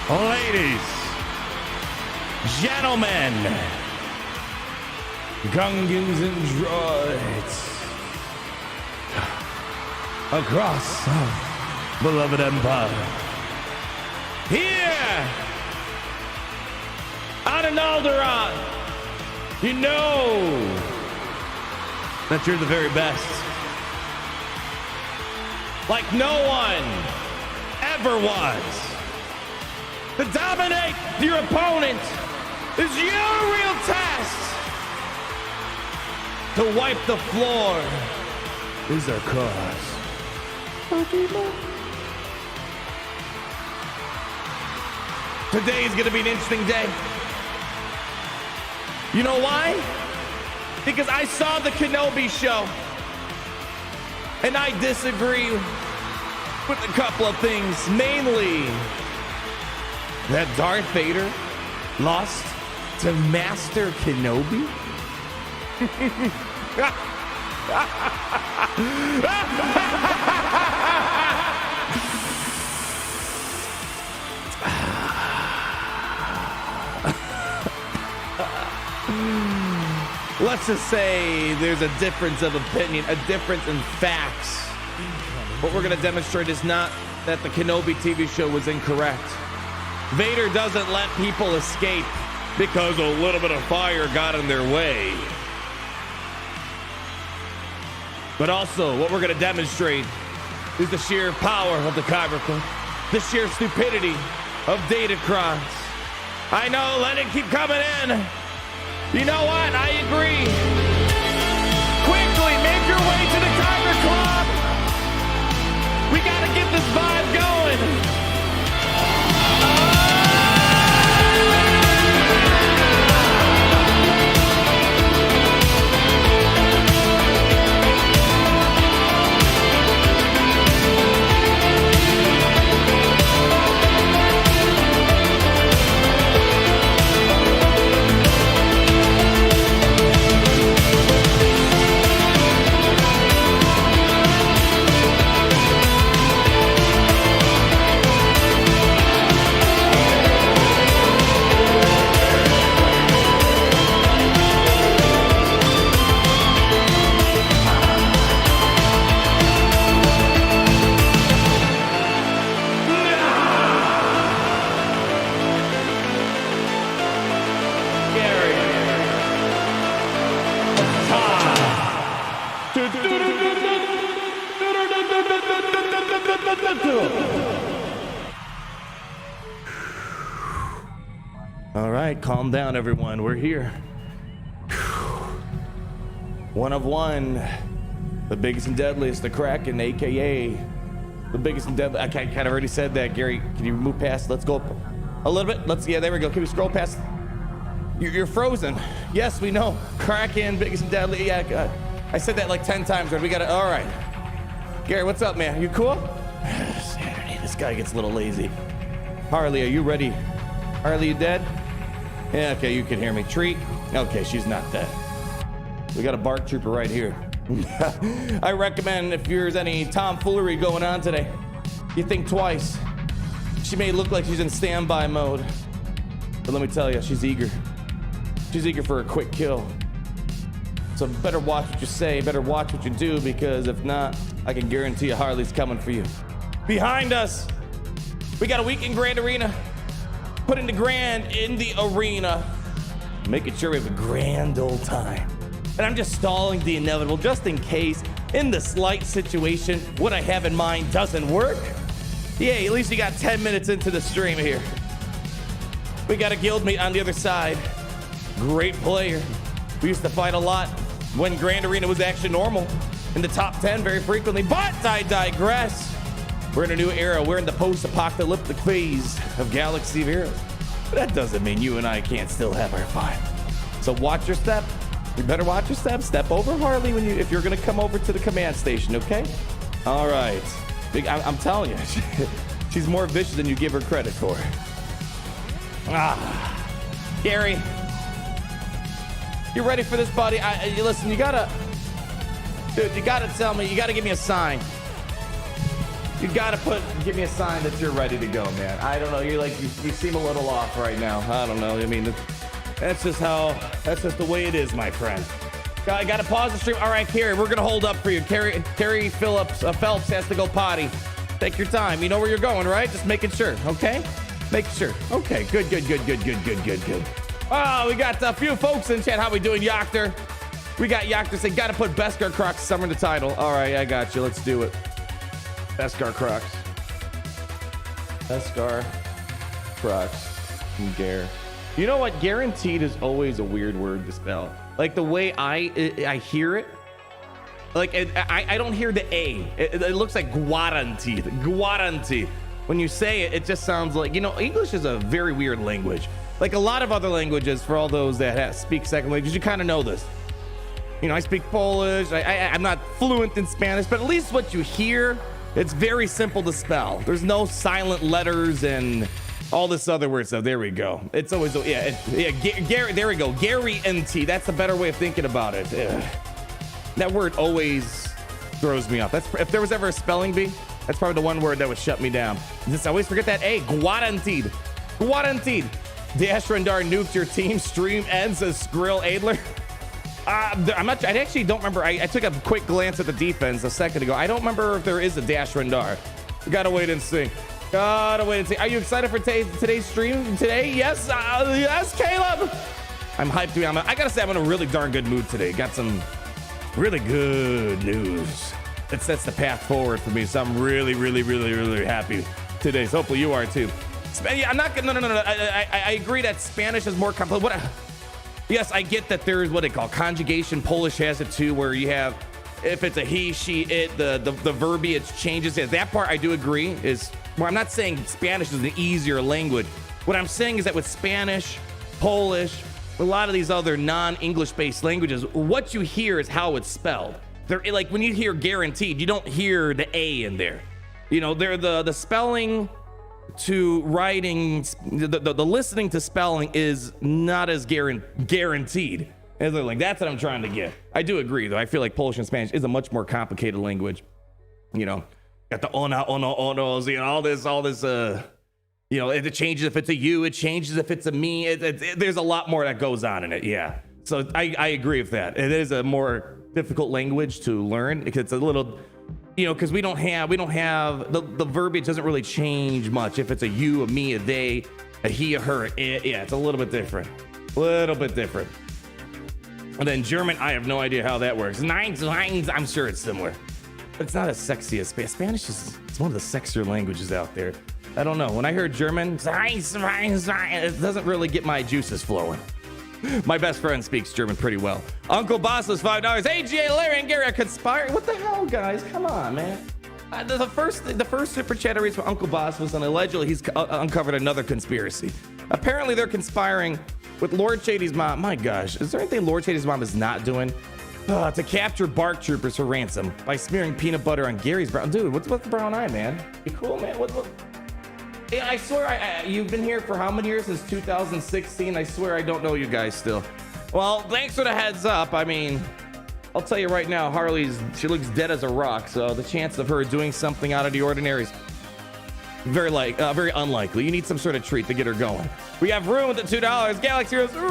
Ladies, gentlemen, Gungans and droids across our beloved empire. Here on an Alderaan, you know that you're the very best. Like no one ever was. To dominate your opponent is your real task. To wipe the floor is our cause. Today is going to be an interesting day. You know why? Because I saw the Kenobi show, and I disagree with a couple of things, mainly that Darth Vader lost to Master Kenobi. Let's just say there's a difference of opinion, a difference in facts. What we're going to demonstrate is not that the Kenobi TV show was incorrect. Vader doesn't let people escape because a little bit of fire got in their way. But also, what we're going to demonstrate is the sheer power of the Kyber, the sheer stupidity of Datacrons. I know, let it keep coming in. You know what? I agree. Quickly, make your way to the Kyber Club. We got to get this vibe going. All right, calm down, everyone. We're here. One of one, the biggest and deadliest, the Kraken, aka the biggest and deadly. I kind of already said that, Gary. Can you move past? Let's go a little bit. Yeah, there we go. Can we scroll past? You're frozen. Yes, we know. Kraken, biggest and deadly. Yeah, I said that like 10 times. We got it. All right. Gary, what's up, man? You cool? Saturday, this guy gets a little lazy. Harley, are you ready? Harley, you dead? Yeah, okay, you can hear me. Treat? Okay, she's not dead. We got a BART trooper right here. I recommend if there's any tomfoolery going on today, you think twice. She may look like she's in standby mode, but let me tell you, she's eager. She's eager for a quick kill. So better watch what you say, better watch what you do, because if not, I can guarantee you Harley's coming for you. Behind us, we got a week in Grand Arena. Putting the grand in the arena. Making sure we have a grand old time. And I'm just stalling the inevitable, just in case, in the slight situation, what I have in mind doesn't work. Yeah, at least you got 10 minutes into the stream here. We got a guild mate on the other side. Great player. We used to fight a lot when Grand Arena was actually normal. In the top 10 very frequently, but I digress. We're in a new era. We're in the post-apocalyptic phase of Galaxy of Heroes. But that doesn't mean you and I can't still have our fun. So watch your step. You better watch your step. Step over Harley if you're gonna come over to the command station, okay? All right. I'm telling you, she's more vicious than you give her credit for. Gary, you ready for this, buddy? Listen, you gotta tell me, you gotta give me a sign. You gotta give me a sign that you're ready to go, man. I don't know. You're like, you seem a little off right now. I don't know. I mean, that's just the way it is, my friend. I gotta pause the stream. All right, Carrie, we're gonna hold up for you. Carrie Phelps has to go potty. Take your time. You know where you're going, right? Just making sure, okay? Make sure. Okay, good. Oh, we got a few folks in chat. How we doing, Yoctor? We got Yoctor saying, gotta put Beskar Crocs summer in the title. All right, I got you. Let's do it. Beskar Crocs. Beskar Crocs. Gare. You know what? Guaranteed is always a weird word to spell. Like the way I hear it, like I don't hear the A. It looks like guaranteed. Guaranteed. When you say it, it just sounds like, you know, English is a very weird language. Like a lot of other languages, for all those that speak second languages, you kind of know this. You know, I speak Polish. I'm not fluent in Spanish, but at least what you hear, it's very simple to spell. There's no silent letters and all this other weird stuff. There we go. It's always, Gary, there we go. Gary-NT. That's a better way of thinking about it. Ugh. That word always throws me off. If there was ever a spelling bee, that's probably the one word that would shut me down. Just always forget that A. Guaranteed. Guaranteed. Dash Rendar nuked your team. Stream ends as Skrill Adler. I'm not. I actually don't remember. I took a quick glance at the defense a second ago. I don't remember if there is a Dash Rendar. We gotta wait and see. Are you excited for today's stream today? Yes. Yes, Caleb. I'm hyped to be on. I gotta say, I'm in a really darn good mood today. Got some really good news that sets the path forward for me. So I'm really happy today. So hopefully you are too. I'm not gonna. No. I agree that Spanish is more complex. Yes, I get that there's what they call conjugation. Polish has it too, where you have, if it's a he, she, it, the verbiage changes. Yeah, that part I do agree is. Well, I'm not saying Spanish is an easier language. What I'm saying is that with Spanish, Polish, a lot of these other non-English based languages, what you hear is how it's spelled. They're like when you hear guaranteed, you don't hear the A in there. You know, they're the spelling to writing, the listening to spelling is not as guaranteed as they're like. That's what I'm trying to get. I do agree though. I feel like Polish and Spanish is a much more complicated language. You know. Got the onos, you know, all this, you know, it changes if it's a you, it changes if it's a me. There's a lot more that goes on in it, yeah. So I agree with that. It is a more difficult language to learn because it's a little, you know, because we don't have the verbiage doesn't really change much. If it's a you, a me, a they, a he, a her, yeah, it's a little bit different. And then German, I have no idea how that works. Nines, I'm sure it's similar. But it's not as sexy as Spanish. Spanish it's one of the sexier languages out there. I don't know. When I heard German, it doesn't really get my juices flowing. My best friend speaks German pretty well. Uncle Boss was $5. Hey, G.A. Larry and Gary are conspiring. What the hell, guys? Come on, man. The first super chat I read from Uncle Boss was on allegedly he's uncovered another conspiracy. Apparently, they're conspiring with Lord Shady's mom. My gosh, is there anything Lord Shady's mom is not doing? To capture bark troopers for ransom by smearing peanut butter on Gary's brown. Dude, what's the brown eye, man? You cool, man? What? Yeah, I swear, you've been here for how many years? Since 2016. I swear I don't know you guys still. Well, thanks for the heads up. I mean, I'll tell you right now, she looks dead as a rock. So the chance of her doing something out of the ordinary is very unlikely. You need some sort of treat to get her going. We have room with the $2. Galaxy Heroes Rise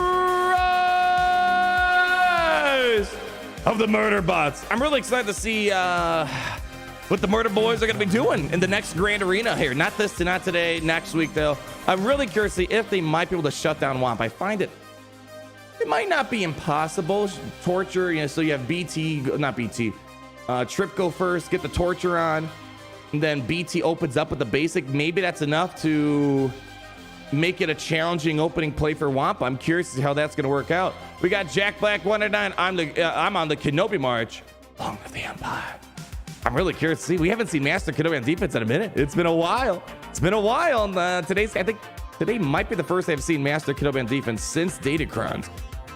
of the Murder Bots. I'm really excited to see what the Murder Boys are going to be doing in the next Grand Arena here. Not today, next week though. I'm really curious to see if they might be able to shut down WOMP. I find it might not be impossible. Torture, you know, so you have Trip go first, get the torture on, and then BT opens up with the basic. Maybe that's enough to make it a challenging opening play for WOMP. I'm curious to see how that's going to work out. We got Jack Black 109. I'm on the Kenobi March. Long live the Empire. I'm really curious to see. We haven't seen Master Kenobi on defense in a minute. It's been a while. And I think today might be the first I've seen Master Kenobi on defense since Datacrons,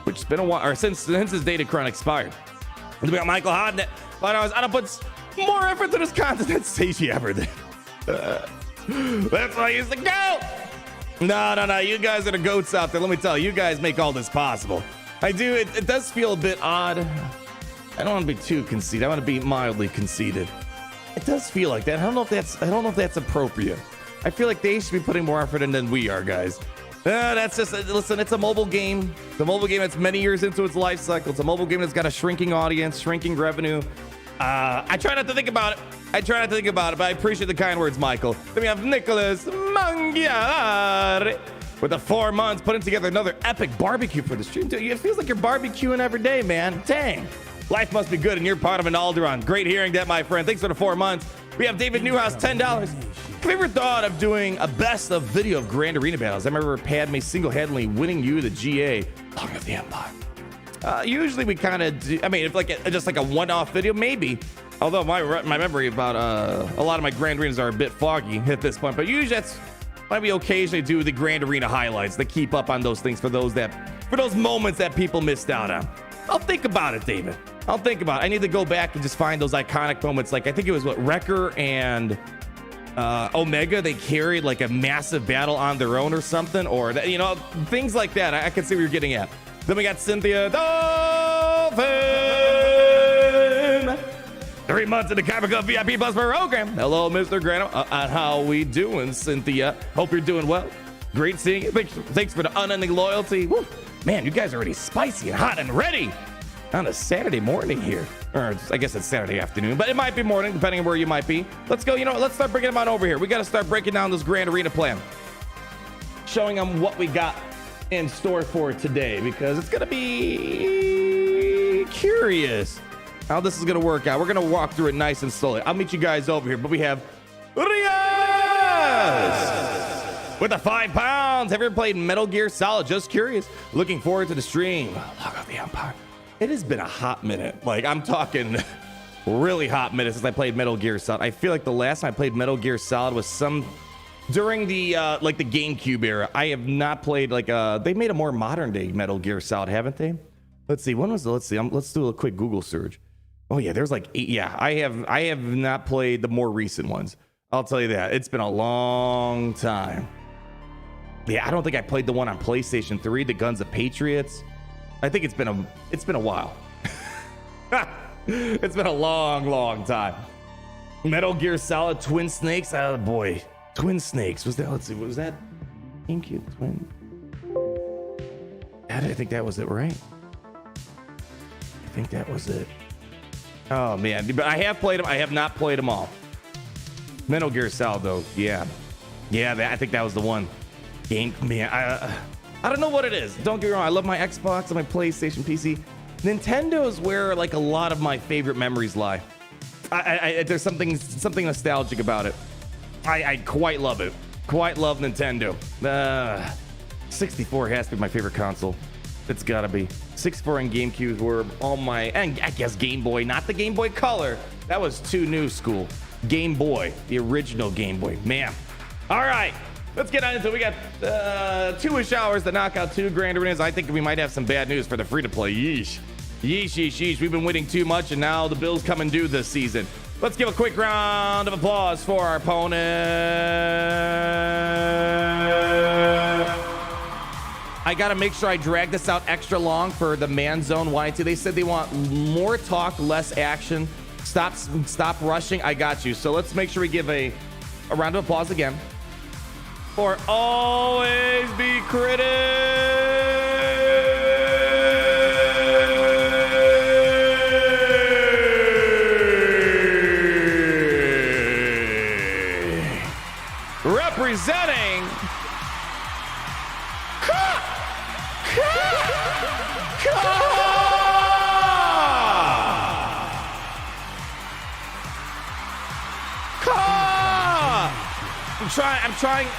which has been a while, or since his Datacron expired. And we got Michael Hodnett. But I don't put more effort to this content than Seiji ever did. That's why I used to go. No. You guys are the goats out there. Let me tell you, you guys make all this possible. I do. It does feel a bit odd. I don't want to be too conceited. I want to be mildly conceited. It does feel like that. I don't know if that's appropriate. I feel like they should be putting more effort in than we are, guys. That's just, listen, it's a mobile game. It's a mobile game that's many years into its life cycle. It's a mobile game that's got a shrinking audience, shrinking revenue. I try not to think about it. But I appreciate the kind words, Michael. Then we have Nicholas Mangiare with the 4 months putting together another epic barbecue for the stream. Dude, it feels like you're barbecuing every day, man. Dang. Life must be good and you're part of an Alderaan. Great hearing that, my friend. Thanks for the 4 months. We have David Newhouse, $10. Have you ever thought of doing a best of video of Grand Arena battles? I remember Padme single-handedly winning you the GA Long of the Empire. Usually we kind of do, I mean, if like just like a one-off video, maybe. Although my memory about a lot of my Grand Arenas are a bit foggy at this point. But usually that's why we occasionally do the Grand Arena highlights to keep up on those things for those moments that people missed out on. I'll think about it, David. I'll think about it. I need to go back and just find those iconic moments. Like I think it was what Wrecker and Omega, they carried like a massive battle on their own or something, or that, you know, things like that. I can see what you're getting at. Then we got Cynthia Dolphin, 3 months in the Kyber Club VIP Plus program. Hello, Mr. Grano. How we doing, Cynthia? Hope you're doing well. Great seeing you. Thanks for the unending loyalty. Woo. Man, you guys are already spicy and hot and ready on a Saturday morning here. Or I guess it's Saturday afternoon, but it might be morning, depending on where you might be. Let's go, you know what? Let's start bringing them on over here. We got to start breaking down this Grand Arena plan. Showing them what we got in store for today, because it's going to be curious how this is going to work out. We're going to walk through it nice and slowly. I'll meet you guys over here, but we have Riaz with the 5 pounds. Have you ever played Metal Gear Solid? Just curious. Looking forward to the stream. Long of the Empire. It has been a hot minute. Like, I'm talking really hot minute since I played Metal Gear Solid. I feel like the last time I played Metal Gear Solid was during the like the GameCube era. I have not played like they made a more modern day Metal Gear Solid, haven't they? Let's see. When was the, let's do a quick Google search. Oh yeah, there's like 8. Yeah, I have not played the more recent ones. I'll tell you that. It's been a long time. Yeah, I don't think I played the one on PlayStation 3, the Guns of Patriots. I think it's been a while. It's been a long time. Metal Gear Solid Twin Snakes. Oh boy, Twin Snakes. Was that? Let's see. Was that GameCube Twin? I think that was it, right? I think that was it. Oh man, but I have played them. I have not played them all. Metal Gear Solid though, yeah, I think that was the one. Man, I don't know what it is. Don't get me wrong. I love my Xbox and my PlayStation, PC. Nintendo is where like a lot of my favorite memories lie. There's something nostalgic about it. I quite love it. Quite love Nintendo. 64 has to be my favorite console. It's gotta be. 64 and GameCube were all my, and I guess Game Boy, not the Game Boy Color. That was too new school. Game Boy, the original Game Boy. Man. All right. Let's get on into it. We got 2-ish hours to knock out 2 Grand Arenas. I think we might have some bad news for the free-to-play. Yeesh. We've been winning too much, and now the Bills come and due this season. Let's give a quick round of applause for our opponent. I got to make sure I drag this out extra long for the Man Zone YT. They said they want more talk, less action. Stop rushing. I got you. So let's make sure we give a round of applause again. For always be critic. Representing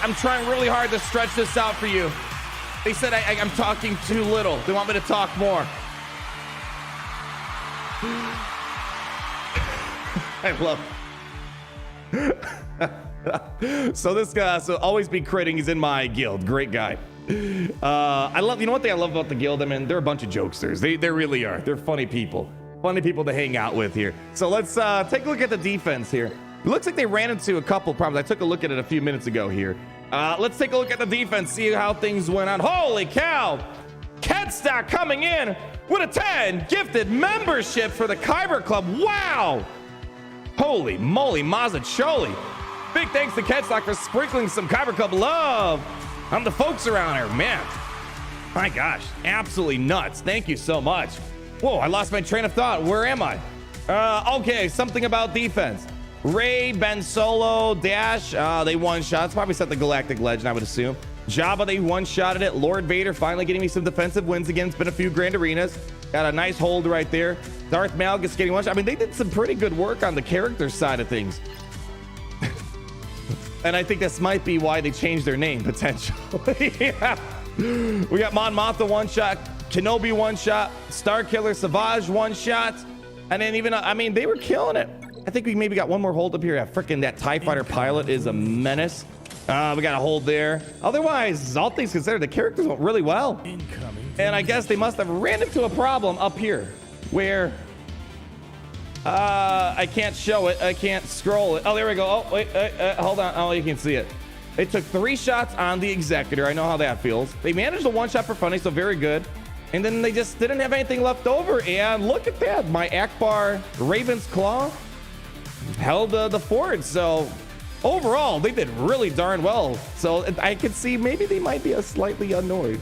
I'm trying really hard to stretch this out for you. They said I'm talking too little. They want me to talk more. I love. So this guy, so always be critting. He's in my guild. Great guy. I love. You know what thing I love about the guild? I mean, they're a bunch of jokesters. They really are. They're funny people. Funny people to hang out with here. So let's take a look at the defense here. It looks like they ran into a couple problems. I took a look at it a few minutes ago here. Let's take a look at the defense, see how things went on. Holy cow! Kedstar coming in with a 10 gifted membership for the Kyber Club. Wow! Holy moly, Mazzacholi. Big thanks to Ketstock for sprinkling some Kyber Club love on the folks around here, man. My gosh, absolutely nuts. Thank you so much. Whoa, I lost my train of thought. Where am I? Okay, something about defense. Ray, Ben Solo, Dash, they one-shot. It's probably set the Galactic Legend, I would assume. Jabba, they one-shotted it. Lord Vader finally getting me some defensive wins again. It's been a few Grand Arenas. Got a nice hold right there. Darth Malgus getting one shot. I mean, they did some pretty good work on the character side of things. And I think this might be why they changed their name, potentially. Yeah. We got Mon Mothma one-shot, Kenobi one-shot, Starkiller, Asajj one-shot. And then even, I mean, they were killing it. I think we maybe got one more hold up here. Yeah, freaking that TIE Fighter pilot is a menace. We got a hold there. Otherwise, all things considered, the characters went really well. And I guess they must have ran into a problem up here where I can't show it. I can't scroll it. Oh, there we go. Oh, wait, hold on. Oh, you can see it. They took 3 shots on the Executor. I know how that feels. They managed a 1-shot for funny, so very good. And then they just didn't have anything left over. And look at that. My Akbar Raven's Claw held the fort. So overall, they did really darn well. So I could see maybe they might be slightly annoyed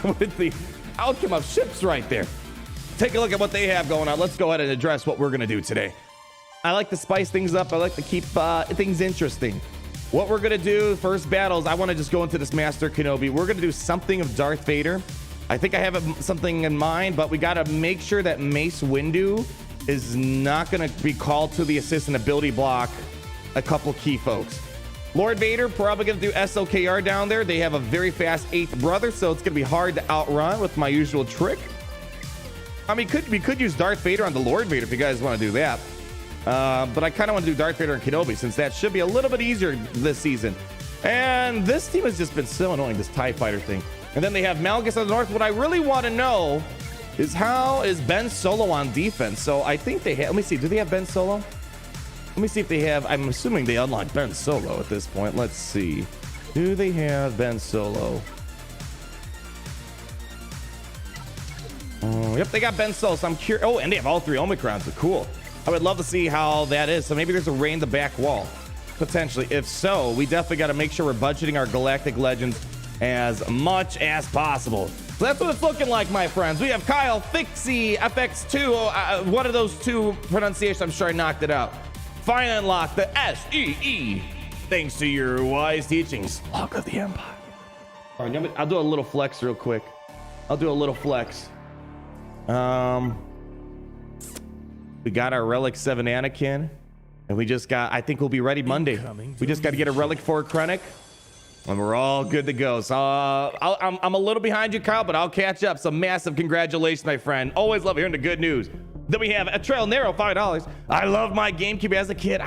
with the outcome of ships right there. Take a look at what they have going on. Let's go ahead and address what we're going to do today. I like to spice things up. I like to keep things interesting. What we're going to do, first battles, I want to just go into this Master Kenobi. We're going to do something of Darth Vader. I think I have something in mind, but we got to make sure that Mace Windu is not going to be called to the assist and ability block a couple key folks. Lord Vader probably going to do SOKR down there. They have a very fast 8th brother, so it's going to be hard to outrun with my usual trick. I mean, we could use Darth Vader on the Lord Vader if you guys want to do that. But I kind of want to do Darth Vader and Kenobi since that should be a little bit easier this season. And this team has just been so annoying, this TIE Fighter thing. And then they have Malgus on the north. What I really want to know is how is Ben Solo on defense? So I think they have, let me see, do they have Ben Solo? Let me see if they have, I'm assuming they unlocked Ben Solo at this point. Let's see. Do they have Ben Solo? Yep, they got Ben Solo. So I'm curious. Oh, and they have all 3 Omicrons. So cool. I would love to see how that is. So maybe there's a rain in the back wall. Potentially. If so, we definitely got to make sure we're budgeting our Galactic Legends as much as possible. So that's what it's looking like, my friends. We have Kyle, Fixie, FX2. One of those 2 pronunciations. I'm sure I knocked it out. Finally unlock the SEE. Thanks to your wise teachings. Log of the Empire. All right, I'll do a little flex real quick. I'll do a little flex. We got our Relic 7 Anakin. And we just got, I think we'll be ready Monday. We just got to get a Relic 4 Krennic. And we're all good to go. So I'm a little behind you, Kyle, but I'll catch up. So massive congratulations, my friend. Always love hearing the good news. Then we have a Trail Narrow, $5. I love my GameCube as a kid.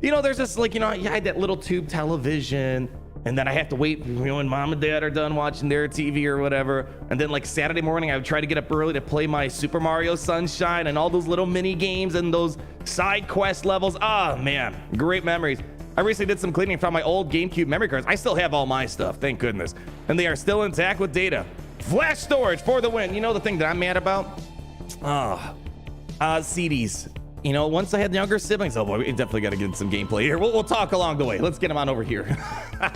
You know, there's just like, you know, I had that little tube television. And then I have to wait, you know, when mom and dad are done watching their TV or whatever. And then like Saturday morning, I would try to get up early to play my Super Mario Sunshine and all those little mini games and those side quest levels. Oh man, great memories. I recently did some cleaning from my old GameCube memory cards. I still have all my stuff, thank goodness. And they are still intact with data. Flash storage for the win. You know the thing that I'm mad about? CDs. You know, once I had younger siblings, oh boy, we definitely got to get some gameplay here. We'll talk along the way. Let's get them on over here.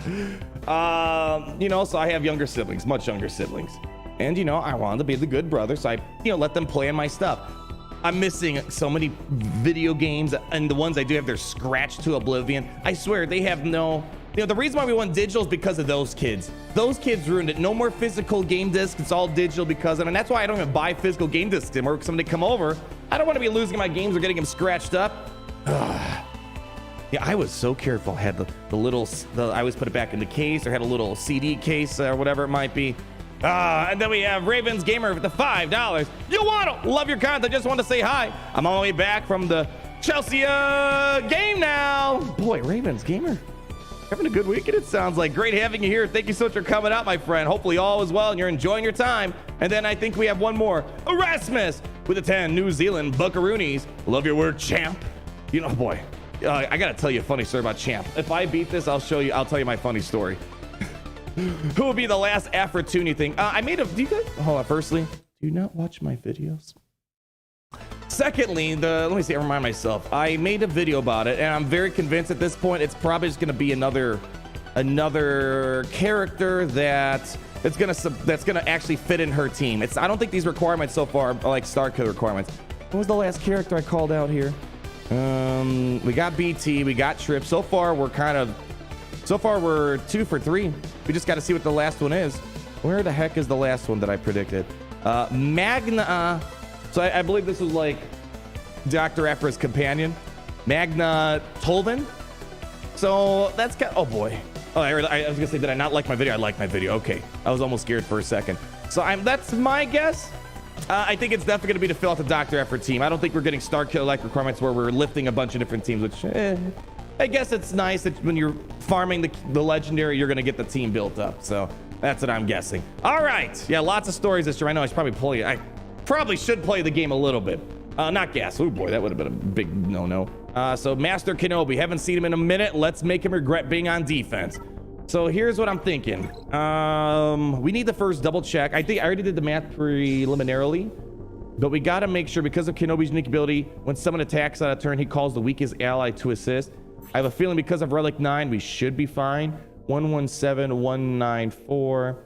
You know, so I have younger siblings, much younger siblings. And, you know, I wanted to be the good brother, so I, you know, let them play on my stuff. I'm missing so many video games, and the ones I do have, they're scratched to oblivion. I swear, they have no... You know, the reason why we went digital is because of those kids. Those kids ruined it. No more physical game discs. It's all digital because of them. And that's why I don't even buy physical game discs anymore. Because somebody come over, I don't want to be losing my games or getting them scratched up. Yeah, I was so careful. I had the little, I always put it back in the case, or had a little CD case or whatever it might be. And then we have Ravens Gamer with the $5. You want to love your content. Just want to say hi. I'm on my way back from the Chelsea game now. Boy, Ravens Gamer. Having a good weekend, it sounds like. Great having you here. Thank you so much for coming out, my friend. Hopefully all is well and you're enjoying your time. And then I think we have one more. Erasmus with the 10 New Zealand Buckaroonies. Love your work, champ. You know, boy, I got to tell you a funny story about champ. If I beat this, I'll tell you my funny story. Who will be the last Afro-Toonie thing? I made a, do you guys, hold on, firstly, do you not watch my videos? Secondly, let me see, I remind myself, I made a video about it, and I'm very convinced at this point it's probably just going to be another character that's gonna actually fit in her team. I don't think these requirements so far are like Star Killer requirements. What was the last character I called out here? We got BT, we got Trip. So far we're 2 for 3. We just got to see what the last one is. Where the heck is the last one that I predicted? Magna. So I believe this was like Dr. Aphra's companion, Magna Tolvin. So that's kind of, oh boy. Oh, I was gonna say, did I not like my video? I liked my video. Okay, I was almost scared for a second. So that's my guess. I think it's definitely gonna be to fill out the Dr. Aphra team. I don't think we're getting Star Killer like requirements where we're lifting a bunch of different teams, which I guess it's nice that when you're farming the legendary, you're gonna get the team built up. So that's what I'm guessing. All right, yeah, lots of stories this year. I know I probably should play the game a little bit. Not gas. Oh boy, that would have been a big no-no. So Master Kenobi, haven't seen him in a minute. Let's make him regret being on defense. So here's what I'm thinking. We need the first double check. I think I already did the math preliminarily, but we got to make sure, because of Kenobi's unique ability, when someone attacks on a turn, he calls the weakest ally to assist. I have a feeling because of Relic 9, we should be fine. 117,194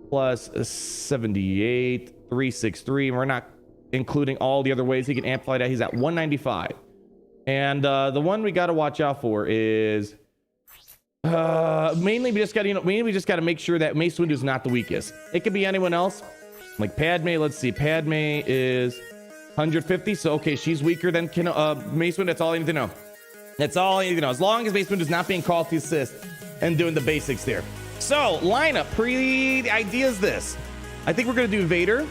plus 78, 363. We're not including all the other ways he can amplify that. He's at 195. And the one we got to watch out for is mainly we just got to make sure that Mace Windu is not the weakest. It could be anyone else, like Padme. Let's see, Padme is 150, so okay, she's weaker than Mace Windu. That's all I need to know. That's all I need to know. As long as Mace Windu is not being called to assist and doing the basics there. So lineup the idea is this. I think we're gonna do Vader,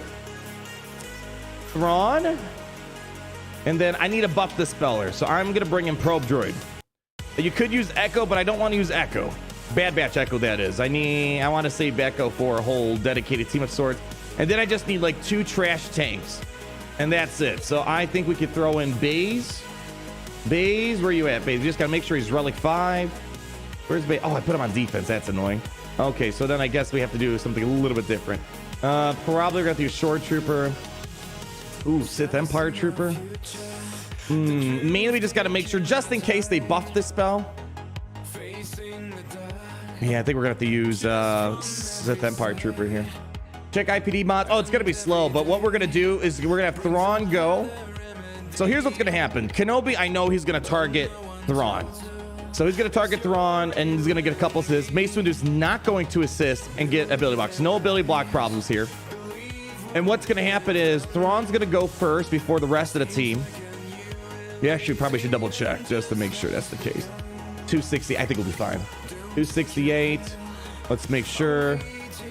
Thrawn, and then I need to buff the Speller, so I'm gonna bring in Probe Droid. You could use Echo, but I don't want to use Echo. Bad Batch Echo, that is. I want to save Echo for a whole dedicated team of sorts. And then I just need like 2 trash tanks, and that's it. So I think we could throw in Baze. Baze, where you at, Baze? We just gotta make sure he's Relic 5. Where's Baze? Oh, I put him on defense. That's annoying. Okay, so then I guess we have to do something a little bit different. Probably gonna do Shore Trooper. Ooh, Sith Empire Trooper. Mainly we just got to make sure, just in case they buff this spell. Yeah, I think we're gonna have to use Sith Empire Trooper here. Check IPD mod. Oh, it's gonna be slow, but what we're gonna do is we're gonna have Thrawn go. So here's what's gonna happen. Kenobi, I know he's gonna target Thrawn. So he's gonna target Thrawn and he's gonna get a couple assists. Mace Windu's not going to assist and get ability blocks. No ability block problems here. And what's gonna happen is Thrawn's gonna go first before the rest of the team. You actually probably should double check just to make sure that's the case. 260, I think we'll be fine. 268, let's make sure.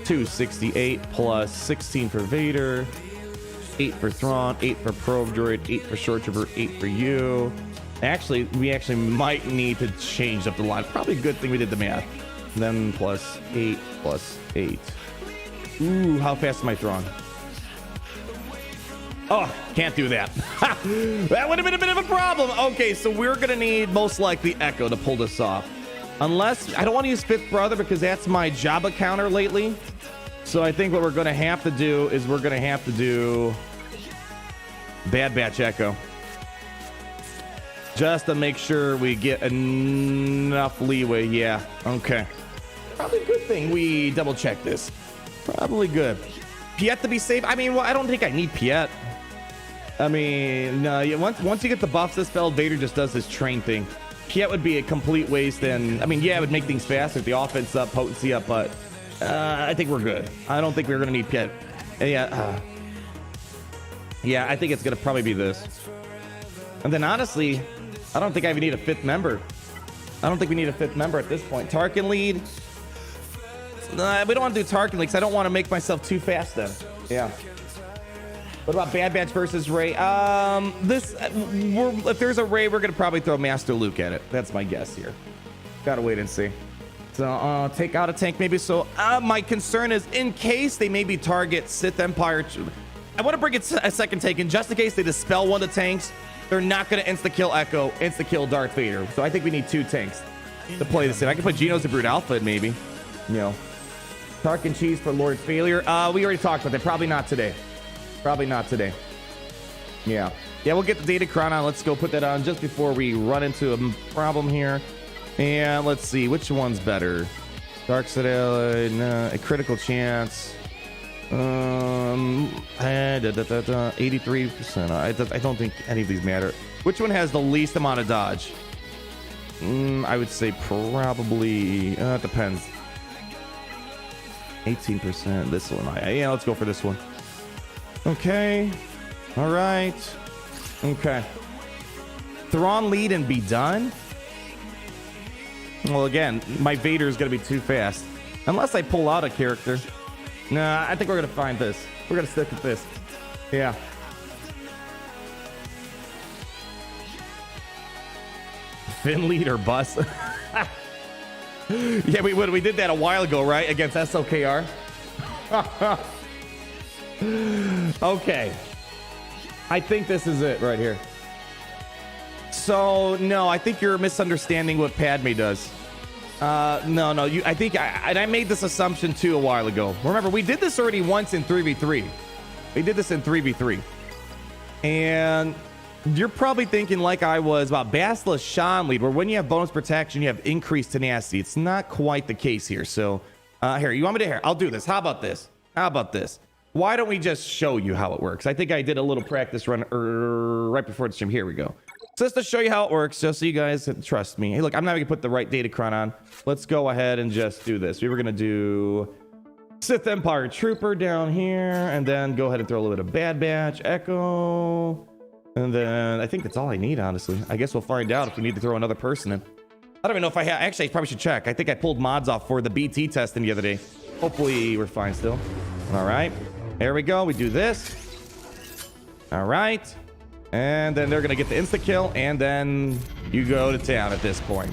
268 plus 16 for Vader, 8 for Thrawn, 8 for Probe Droid, 8 for Short Trooper, 8 for you. Actually, we might need to change up the line. Probably a good thing we did the math. And then plus 8 plus 8. Ooh, how fast am I Thrawn? Oh, can't do that. That would have been a bit of a problem. Okay, so we're gonna need most likely Echo to pull this off. Unless, I don't want to use Fifth Brother because that's my Jabba counter lately. So I think what we're gonna have to do is we're gonna have to do Bad Batch Echo. Just to make sure we get enough leeway. Yeah, okay. Probably a good thing we double check this. Probably good. Piet to be safe. I mean, well, I don't think I need Piet. I mean, no, once you get the buffs this spell, Vader just does this train thing. Piet would be a complete waste, and I mean, yeah, it would make things faster, the offense up, potency up, but I think we're good. I don't think we're gonna need Piet. Yeah, yeah, I think it's gonna probably be this. And then honestly, I don't think I even need a 5th member. I don't think we need a 5th member at this point. Tarkin lead. We don't want to do Tarkin lead because I don't want to make myself too fast then. Yeah. What about Bad Batch versus Rey? If there's a Rey, we're gonna probably throw Master Luke at it. That's my guess here. Gotta wait and see. So take out a tank maybe. So my concern is in case they maybe target Sith Empire. I want to bring it a second tank in just in case they dispel one of the tanks. They're not gonna insta kill Echo, insta kill Darth Vader. So I think we need 2 tanks to play this in. I can put Geonos and Brood Alpha in maybe. You know, Tarkin cheese for Lord Failure. We already talked about that. Probably not today. Probably not today. Yeah. Yeah, we'll get the Datacron on. Let's go put that on just before we run into a problem here. And let's see, which one's better? Dark Citadel, a critical chance. 83%. I don't think any of these matter. Which one has the least amount of dodge? I would say probably, it depends. 18%. This one. Yeah, let's go for this one. Okay. All right. Okay. Thrawn lead and be done? Well, again, my Vader is going to be too fast. Unless I pull out a character. Nah, I think we're going to find this. We're going to stick with this. Yeah. Finn lead or bus? Yeah, we did that a while ago, right? Against SOKR. Okay. I think this is it right here. So, no, I think you're misunderstanding what Padme does. No, I think I made this assumption too a while ago. Remember, we did this already once in 3v3. We did this in 3v3. And you're probably thinking like I was about Bastila Shan lead, where when you have bonus protection, you have increased tenacity. It's not quite the case here. So, here, you want me to here? I'll do this. How about this? How about this? Why don't we just show you how it works? I think I did a little practice run right before the stream. Here we go. So just to show you how it works, just so you guys trust me. Hey, look, I'm not going to put the right Datacron on. Let's go ahead and just do this. We were going to do Sith Empire Trooper down here, and then go ahead and throw a little bit of Bad Batch, Echo, and then I think that's all I need, honestly. I guess we'll find out if we need to throw another person in. I don't even know if I have. Actually, I probably should check. I think I pulled mods off for the BT testing the other day. Hopefully, we're fine still. All right. There we go. We do this. All right. And then they're going to get the insta-kill, and then you go to town at this point.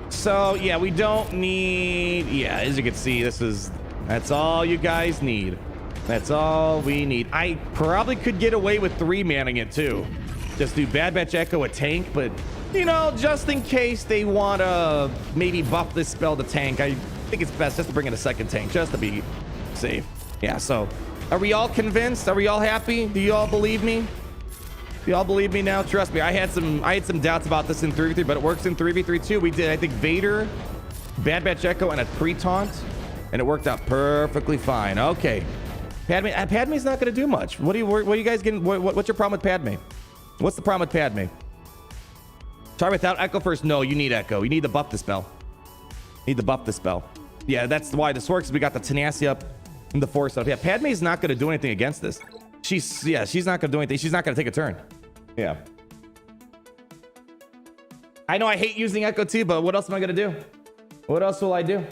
So, yeah, we don't need... Yeah, as you can see, that's all you guys need. That's all we need. I probably could get away with 3-manning it, too. Just do Bad Batch Echo a tank, but, you know, just in case they want to maybe buff this spell to tank, I think it's best just to bring in a second tank, just to be safe. Yeah, so, are we all convinced? Are we all happy? Do you all believe me? Y'all believe me now? Trust me, I had some doubts about this in 3v3, but it works in 3v3 too. We did, I think, Vader, Bad Batch Echo, and a pre-taunt, and it worked out perfectly fine. Okay, Padme's not going to do much. What are you guys getting? What's your problem with Padme? What's the problem with Padme? Try without Echo first. No, you need Echo. You need to buff the spell. You need to buff the spell. Yeah, that's why this works. We got the tenacity up and the force up. Yeah, Padme's not going to do anything against this. She's not going to do anything. She's not going to take a turn. Yeah. I know I hate using Echo too, but what else am I going to do? What else will I do?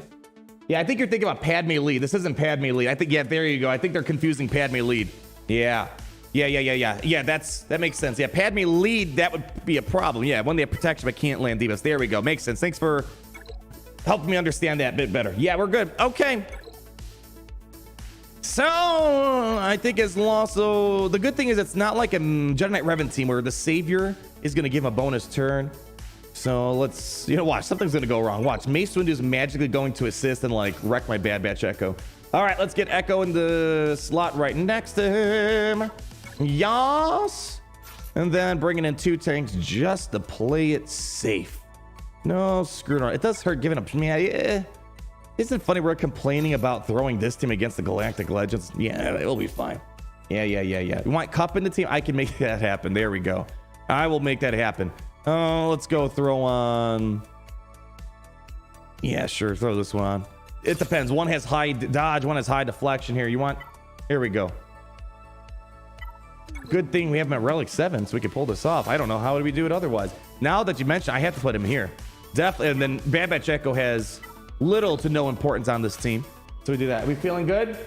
Yeah, I think you're thinking about Padme lead. This isn't Padme lead. I think, yeah, there you go. I think they're confusing Padme lead. Yeah. Yeah, that makes sense. Yeah, Padme lead, that would be a problem. Yeah, when they have protection but can't land Divas. There we go. Makes sense. Thanks for helping me understand that a bit better. Yeah, we're good. Okay. So, I think it's also... The good thing is it's not like a Jedi Knight Revan team where the Savior is going to give a bonus turn. So, let's... You know, watch. Something's going to go wrong. Watch. Mace Windu is magically going to assist and, like, wreck my Bad Batch Echo. All right, let's get Echo in the slot right next to him. Yas! And then bringing in 2 tanks just to play it safe. No, screw it. It does hurt giving up... Man, isn't it funny we're complaining about throwing this team against the Galactic Legends? Yeah, it'll be fine. Yeah. You want Cup in the team? I can make that happen. There we go. I will make that happen. Oh, let's go throw on... Yeah, sure. Throw this one on. It depends. One has high dodge. One has high deflection here. You want... Here we go. Good thing we have him at Relic 7 so we can pull this off. I don't know. How would we do it otherwise? Now that you mentioned, I have to put him here. Definitely. And then Bad Batch Echo has... little to no importance on this team. So we do that. We feeling good?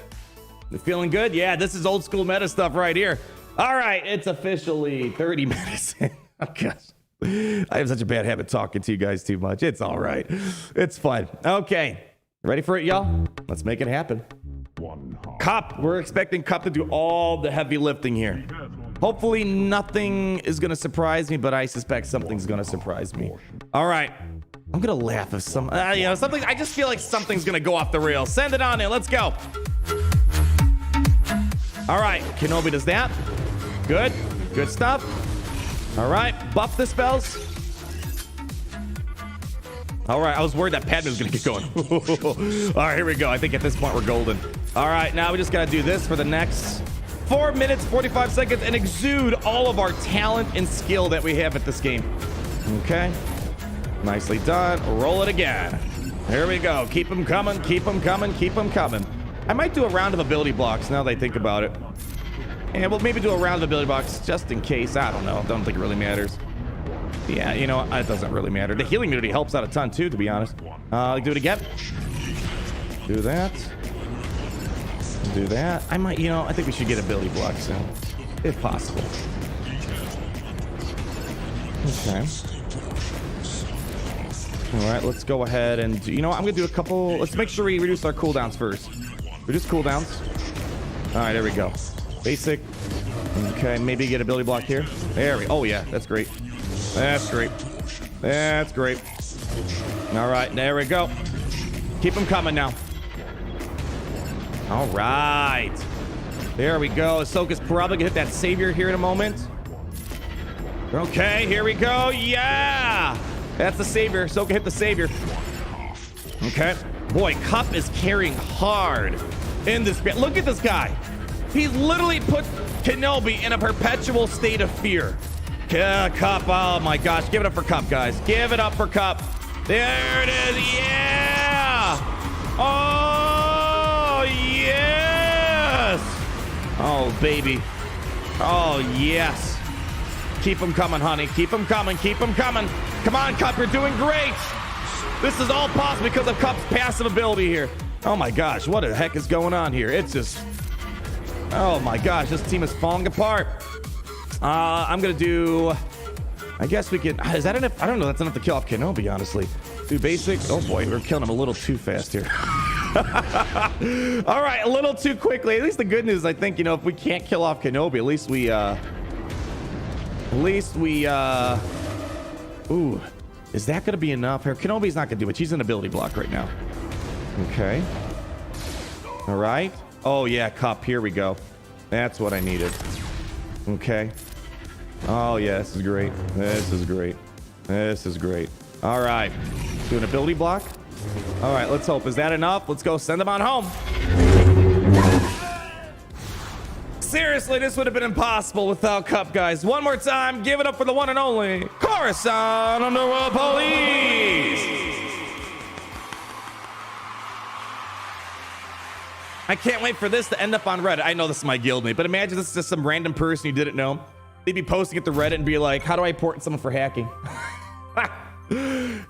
We feeling good? Yeah, this is old school meta stuff right here. All right, it's officially 30 minutes in. Oh, gosh. I have such a bad habit talking to you guys too much. It's all right. It's fun. Okay. Ready for it, y'all? Let's make it happen. Cup. We're expecting Cup to do all the heavy lifting here. Hopefully nothing is going to surprise me, but I suspect something's going to surprise me. All right. I'm gonna laugh if something. I just feel like something's gonna go off the rails. Send it on in. Let's go. All right, Kenobi does that. Good stuff. All right, buff the spells. All right, I was worried that Padme was gonna get going. All right, here we go. I think at this point we're golden. All right, now we just gotta do this for the next 4 minutes, 45 seconds and exude all of our talent and skill that we have at this game. Okay, nicely done. Roll it again. Here we go. Keep them coming, keep them coming, keep them coming. I might do a round of ability blocks now that I think about it. And we'll maybe do a round of ability blocks just in case. I don't know. Don't think it really matters. Yeah, you know, it doesn't really matter. The healing immunity helps out a ton too, to be honest. Do it again. Do that. Do that. I might, you know, I think we should get ability blocks soon, if possible. Okay. All right, let's go ahead and, you know what, I'm gonna do a couple. Let's make sure we reduce our cooldowns first. Reduce cooldowns. All right, there we go. Basic. Okay, maybe get ability block here. There we go. Oh yeah, that's great. That's great. That's great. All right, there we go. Keep them coming now. All right. There we go. Ahsoka's probably gonna hit that savior here in a moment. Okay, here we go. Yeah! That's the savior. Ahsoka hit the savior. Okay. Boy, Cup is carrying hard in this. Look at this guy. He's literally put Kenobi in a perpetual state of fear. Cup, oh my gosh. Give it up for Cup, guys. Give it up for Cup. There it is. Yeah! Oh, yes! Oh, baby. Oh, yes. Keep them coming, honey. Keep them coming. Keep them coming. Come on, Cup. You're doing great. This is all possible because of Cup's passive ability here. Oh my gosh. What the heck is going on here? It's just... Oh my gosh. This team is falling apart. I'm going to do... I guess we can... Is that enough? I don't know. That's enough to kill off Kenobi, honestly. Do basics. Oh boy. We're killing him a little too fast here. All right. A little too quickly. At least the good news, I think, you know, if we can't kill off Kenobi, at least we... Ooh. Is that going to be enough here? Kenobi's not going to do it. She's an ability block right now. Okay. All right. Oh, yeah. Cup. Here we go. That's what I needed. Okay. Oh, yeah. This is great. This is great. This is great. All right. Do an ability block. All right. Let's hope. Is that enough? Let's go send them on home. Seriously, this would have been impossible without Cup, guys. One more time. Give it up for the one and only Coruscant Underworld Police. I can't wait for this to end up on Reddit. I know this might guild me, but imagine this is just some random person you didn't know. They'd be posting it to Reddit and be like, how do I report someone for hacking?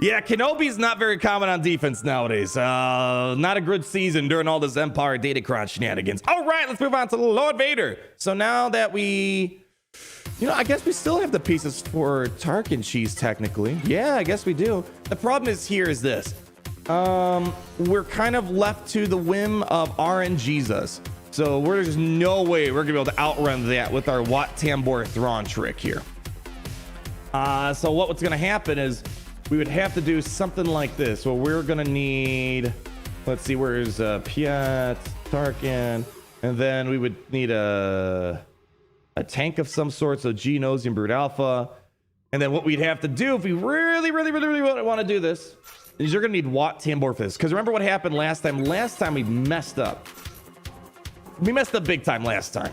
Yeah, Kenobi's not very common on defense nowadays. Not a good season during all this Empire Datacron shenanigans. All right, let's move on to Lord Vader. So now that we... You know, I guess we still have the pieces for Tarkin cheese, technically. Yeah, I guess we do. The problem is here is this. We're kind of left to the whim of RNGesus. So there's no way we're going to be able to outrun that with our Wat Tambor Thrawn trick here. So what's going to happen is we would have to do something like this. Well, we're going to need... Let's see, where's Piet, Tarkin, and then we would need a tank of some sort, so Geonosian Brood Alpha. And then what we'd have to do if we really want to do this is you're going to need Wat Tambor for this. Because remember what happened last time? Last time we messed up. We messed up big time last time.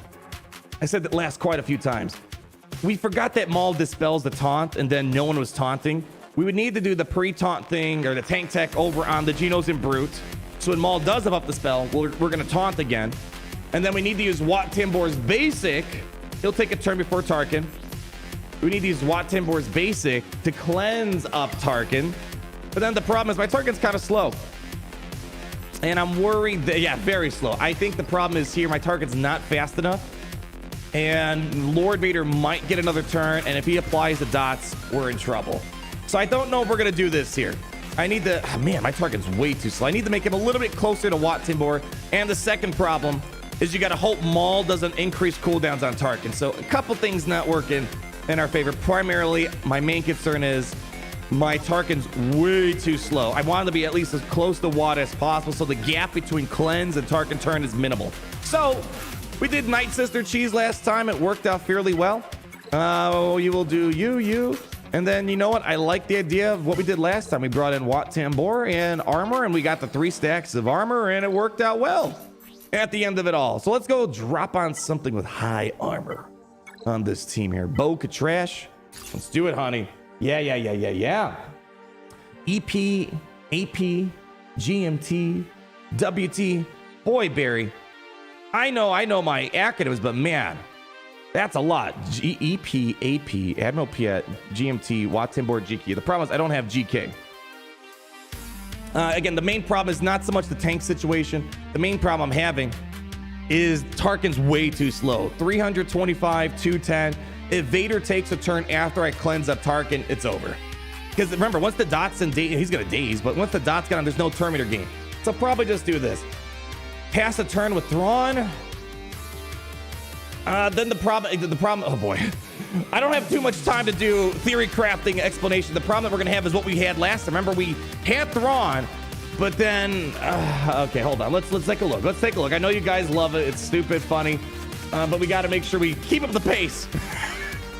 I said that last quite a few times. We forgot that Maul dispels the taunt, and then no one was taunting. We would need to do the pre-taunt thing or the tank tech over on the Geonosian Brute. So when Maul does have up the spell, we're going to taunt again. And then we need to use Wat Tambor's basic. He'll take a turn before Tarkin. We need to use Wat Tambor's basic to cleanse up Tarkin. But then the problem is my Tarkin's kind of slow. And I'm worried that, yeah, very slow. I think the problem is here, my Tarkin's not fast enough. And Lord Vader might get another turn. And if he applies the dots, we're in trouble. So I don't know if we're going to do this here. I need to... Oh, man, my Tarkin's way too slow. I need to make him a little bit closer to Wat Tambor. And the second problem is you got to hope Maul doesn't increase cooldowns on Tarkin. So a couple things not working in our favor. Primarily, my main concern is my Tarkin's way too slow. I want him to be at least as close to Wat as possible so the gap between cleanse and Tarkin turn is minimal. So we did Nightsister cheese last time. It worked out fairly well. You will do you. And then, you know what? I like the idea of what we did last time. We brought in Wat Tambor and armor, and we got the 3 stacks of armor, and it worked out well at the end of it all. So let's go drop on something with high armor on this team here. Bo Katrash. Let's do it, honey. Yeah. EP, AP, GMT, WT. Boy, Barry. I know my acronyms, but man, that's a lot. EP, AP, Admiral Piet, GMT, Wat Tambor, GK. The problem is I don't have GK. Again, the main problem is not so much the tank situation. The main problem I'm having is Tarkin's way too slow. 325, 210. If Vader takes a turn after I cleanse up Tarkin, it's over. Because remember, once the dot's in daze, he's going to daze, but once the dot's gone, there's no Terminator game. So probably just do this. Pass a turn with Thrawn. Then the problem, oh boy. I don't have too much time to do theory crafting explanation. The problem that we're going to have is what we had last time. Remember, we had Thrawn, but then, okay, hold on. Let's take a look. Let's take a look. I know you guys love it. It's stupid, funny, but we got to make sure we keep up the pace.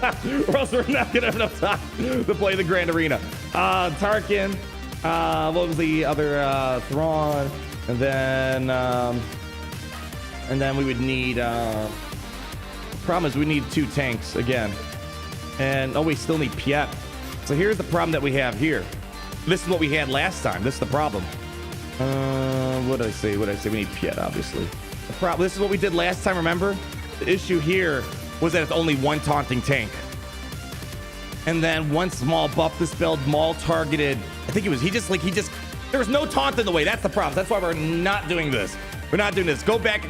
Or else we're not going to have enough time to play the Grand Arena. Tarkin, what was the other, Thrawn, and then we would need, problem is we need 2 tanks again, and we still need Piet. So here's the problem that we have here. This is what we had last time. This is the problem. What did I say? We need Piet, obviously. The problem, this is what we did last time, remember? The issue here was that it's only 1 taunting tank, and then one small buff dispelled Maul targeted. I think he just there was no taunt in the way. That's the problem. That's why we're not doing this. We're not doing this. Go back.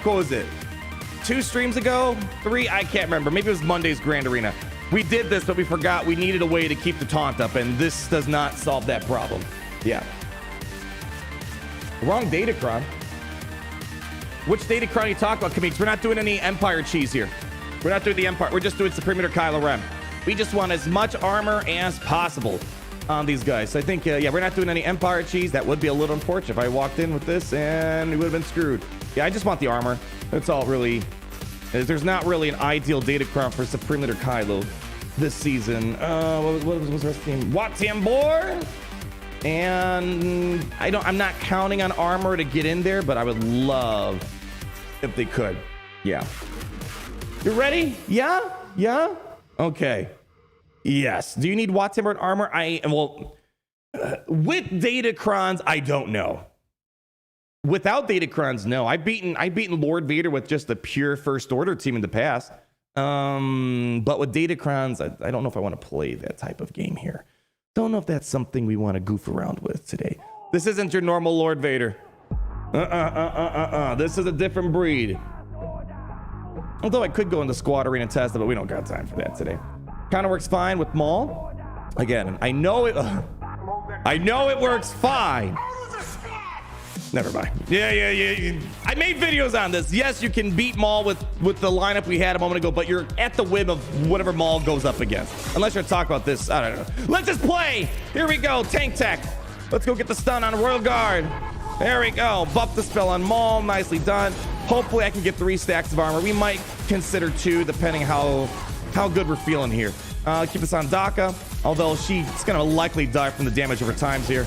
What was it? 2 streams ago, 3, I can't remember. Maybe it was Monday's Grand Arena. We did this, but we forgot we needed a way to keep the taunt up, and this does not solve that problem. Yeah. Wrong Datacron. Which Datacron are you talking about, Kamix? We're not doing any Empire cheese here. We're not doing the Empire. We're just doing Supreme Leader Kylo Ren. We just want as much armor as possible on these guys. So I think, yeah, we're not doing any Empire cheese. That would be a little unfortunate if I walked in with this and we would have been screwed. Yeah, I just want the armor. That's all really. There's not really an ideal Datacron for Supreme Leader Kylo this season. What was the rest of the team? Wat Tambor, and I'm not counting on armor to get in there, but I would love if they could. Yeah. You ready? Yeah. Okay. Yes. Do you need Wat Tambor and armor? With Datacrons, I don't know. Without Datacrons, no. I've beaten Lord Vader with just the pure First Order team in the past. But with Datacrons, I don't know if I want to play that type of game here. Don't know if that's something we want to goof around with today. This isn't your normal Lord Vader. This is a different breed. Although I could go into Squad Arena and test it, but we don't got time for that today. Kind of works fine with Maul. Again, I know it works fine. Never mind. Yeah. I made videos on this. Yes, you can beat Maul with the lineup we had a moment ago, but you're at the whim of whatever Maul goes up against. Unless you're talking about this, I don't know. Let's just play. Here we go. Tank tech. Let's go get the stun on Royal Guard. There we go. Buff the spell on Maul. Nicely done. Hopefully I can get 3 stacks of armor. We might consider 2, depending how good we're feeling here. Keep this on Daka, although she's gonna likely die from the damage over times here.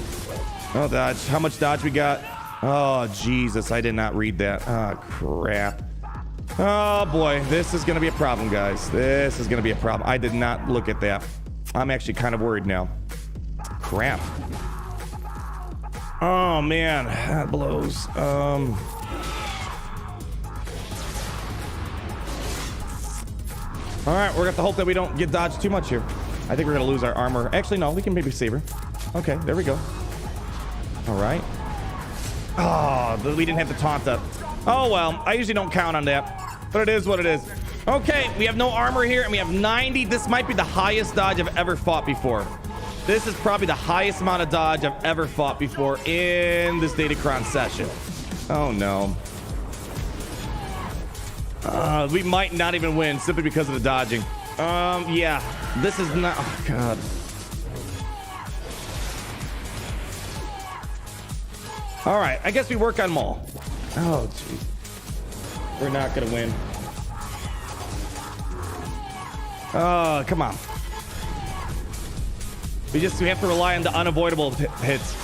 Oh, dodge. How much dodge we got? Oh, Jesus. I did not read that. Oh, crap. Oh, boy. This is going to be a problem, guys. This is going to be a problem. I did not look at that. I'm actually kind of worried now. Crap. Oh, man. That blows. All right. We're going to have to hope that we don't get dodged too much here. I think we're going to lose our armor. Actually, no. We can maybe save her. Okay. There we go. All right. Oh, we didn't have the taunt up. Oh, well, I usually don't count on that, but it is what it is. Okay, we have no armor here, and we have 90. This might be the highest dodge I've ever fought before. This is probably the highest amount of dodge I've ever fought before in this Datacron session. Oh, no. We might not even win simply because of the dodging. Yeah, this is not... Oh, God. All right, I guess we work on Maul. Oh, jeez. We're not going to win. Oh, come on. We have to rely on the unavoidable hits.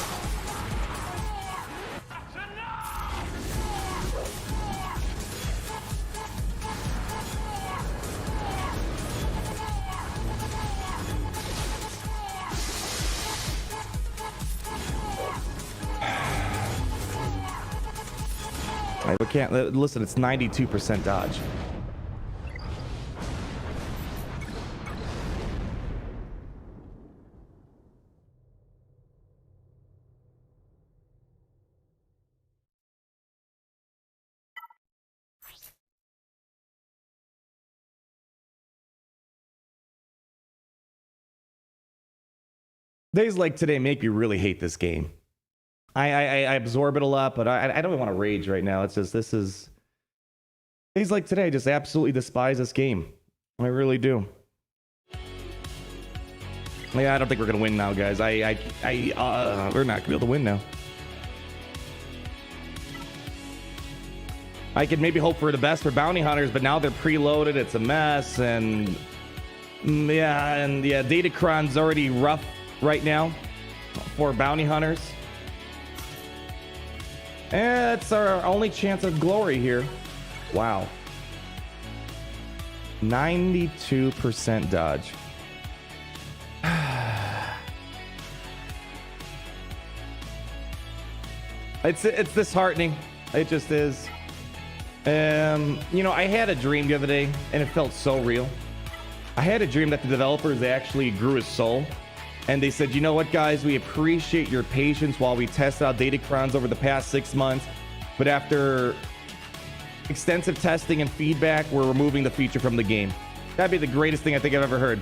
We can't listen. It's 92% dodge. Days like today make me really hate this game. I absorb it a lot, but I don't want to rage right now. It's just, this is... Days like today, I just absolutely despise this game. I really do. Yeah, I don't think we're going to win now, guys. We're not going to be able to win now. I could maybe hope for the best for bounty hunters, but now they're preloaded. It's a mess, and... Yeah, Datacron's already rough right now for bounty hunters. It's our only chance of glory here. Wow. 92% dodge. It's disheartening. It just is. You know, I had a dream the other day, and it felt so real. I had a dream that the developers actually grew his soul. And they said, you know what, guys, we appreciate your patience while we test out Datacrons over the past 6 months. But after extensive testing and feedback, we're removing the feature from the game. That'd be the greatest thing I think I've ever heard.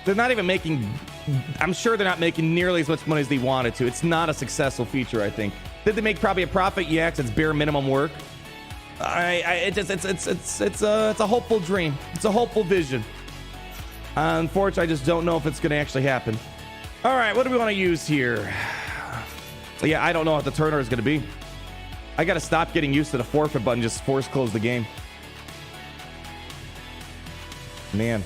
They're not even making... I'm sure they're not making nearly as much money as they wanted to. It's not a successful feature, I think. Did they make probably a profit? Yeah, it's bare minimum work. It's a hopeful dream. It's a hopeful vision. Unfortunately, I just don't know if it's going to actually happen. All right, what do we want to use here? Yeah, I don't know what the turner is going to be. I got to stop getting used to the forfeit button. Just force close the game. Man.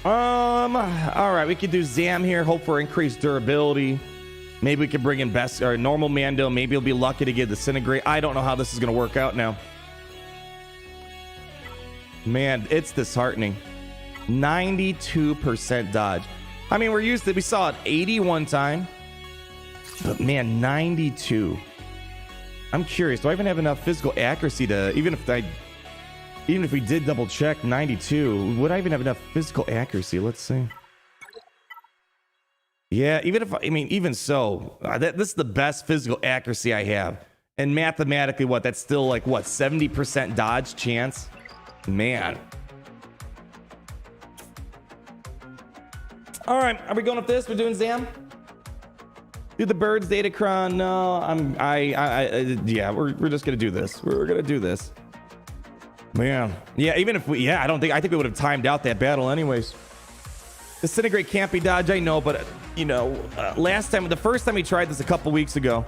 All right, we could do Zam here. Hope for increased durability. Maybe we can bring in best or normal Mando. Maybe he'll be lucky to get Disintegrate. I don't know how this is going to work out now. Man, it's disheartening. 92% dodge. I mean, we're used to, we saw it 81 time. But man, 92. I'm curious, do I even have enough physical accuracy to, even if we did double check 92, would I even have enough physical accuracy? Let's see. Yeah, even so, this is the best physical accuracy I have. And mathematically, that's still like, 70% dodge chance? Man. All right, are we going with this? We're doing Zam? Do the birds Datacron? No, yeah, we're just gonna do this. We're gonna do this. Man, yeah, I think we would have timed out that battle anyways. Disintegrate can't be dodge, I know, but the first time we tried this a couple weeks ago,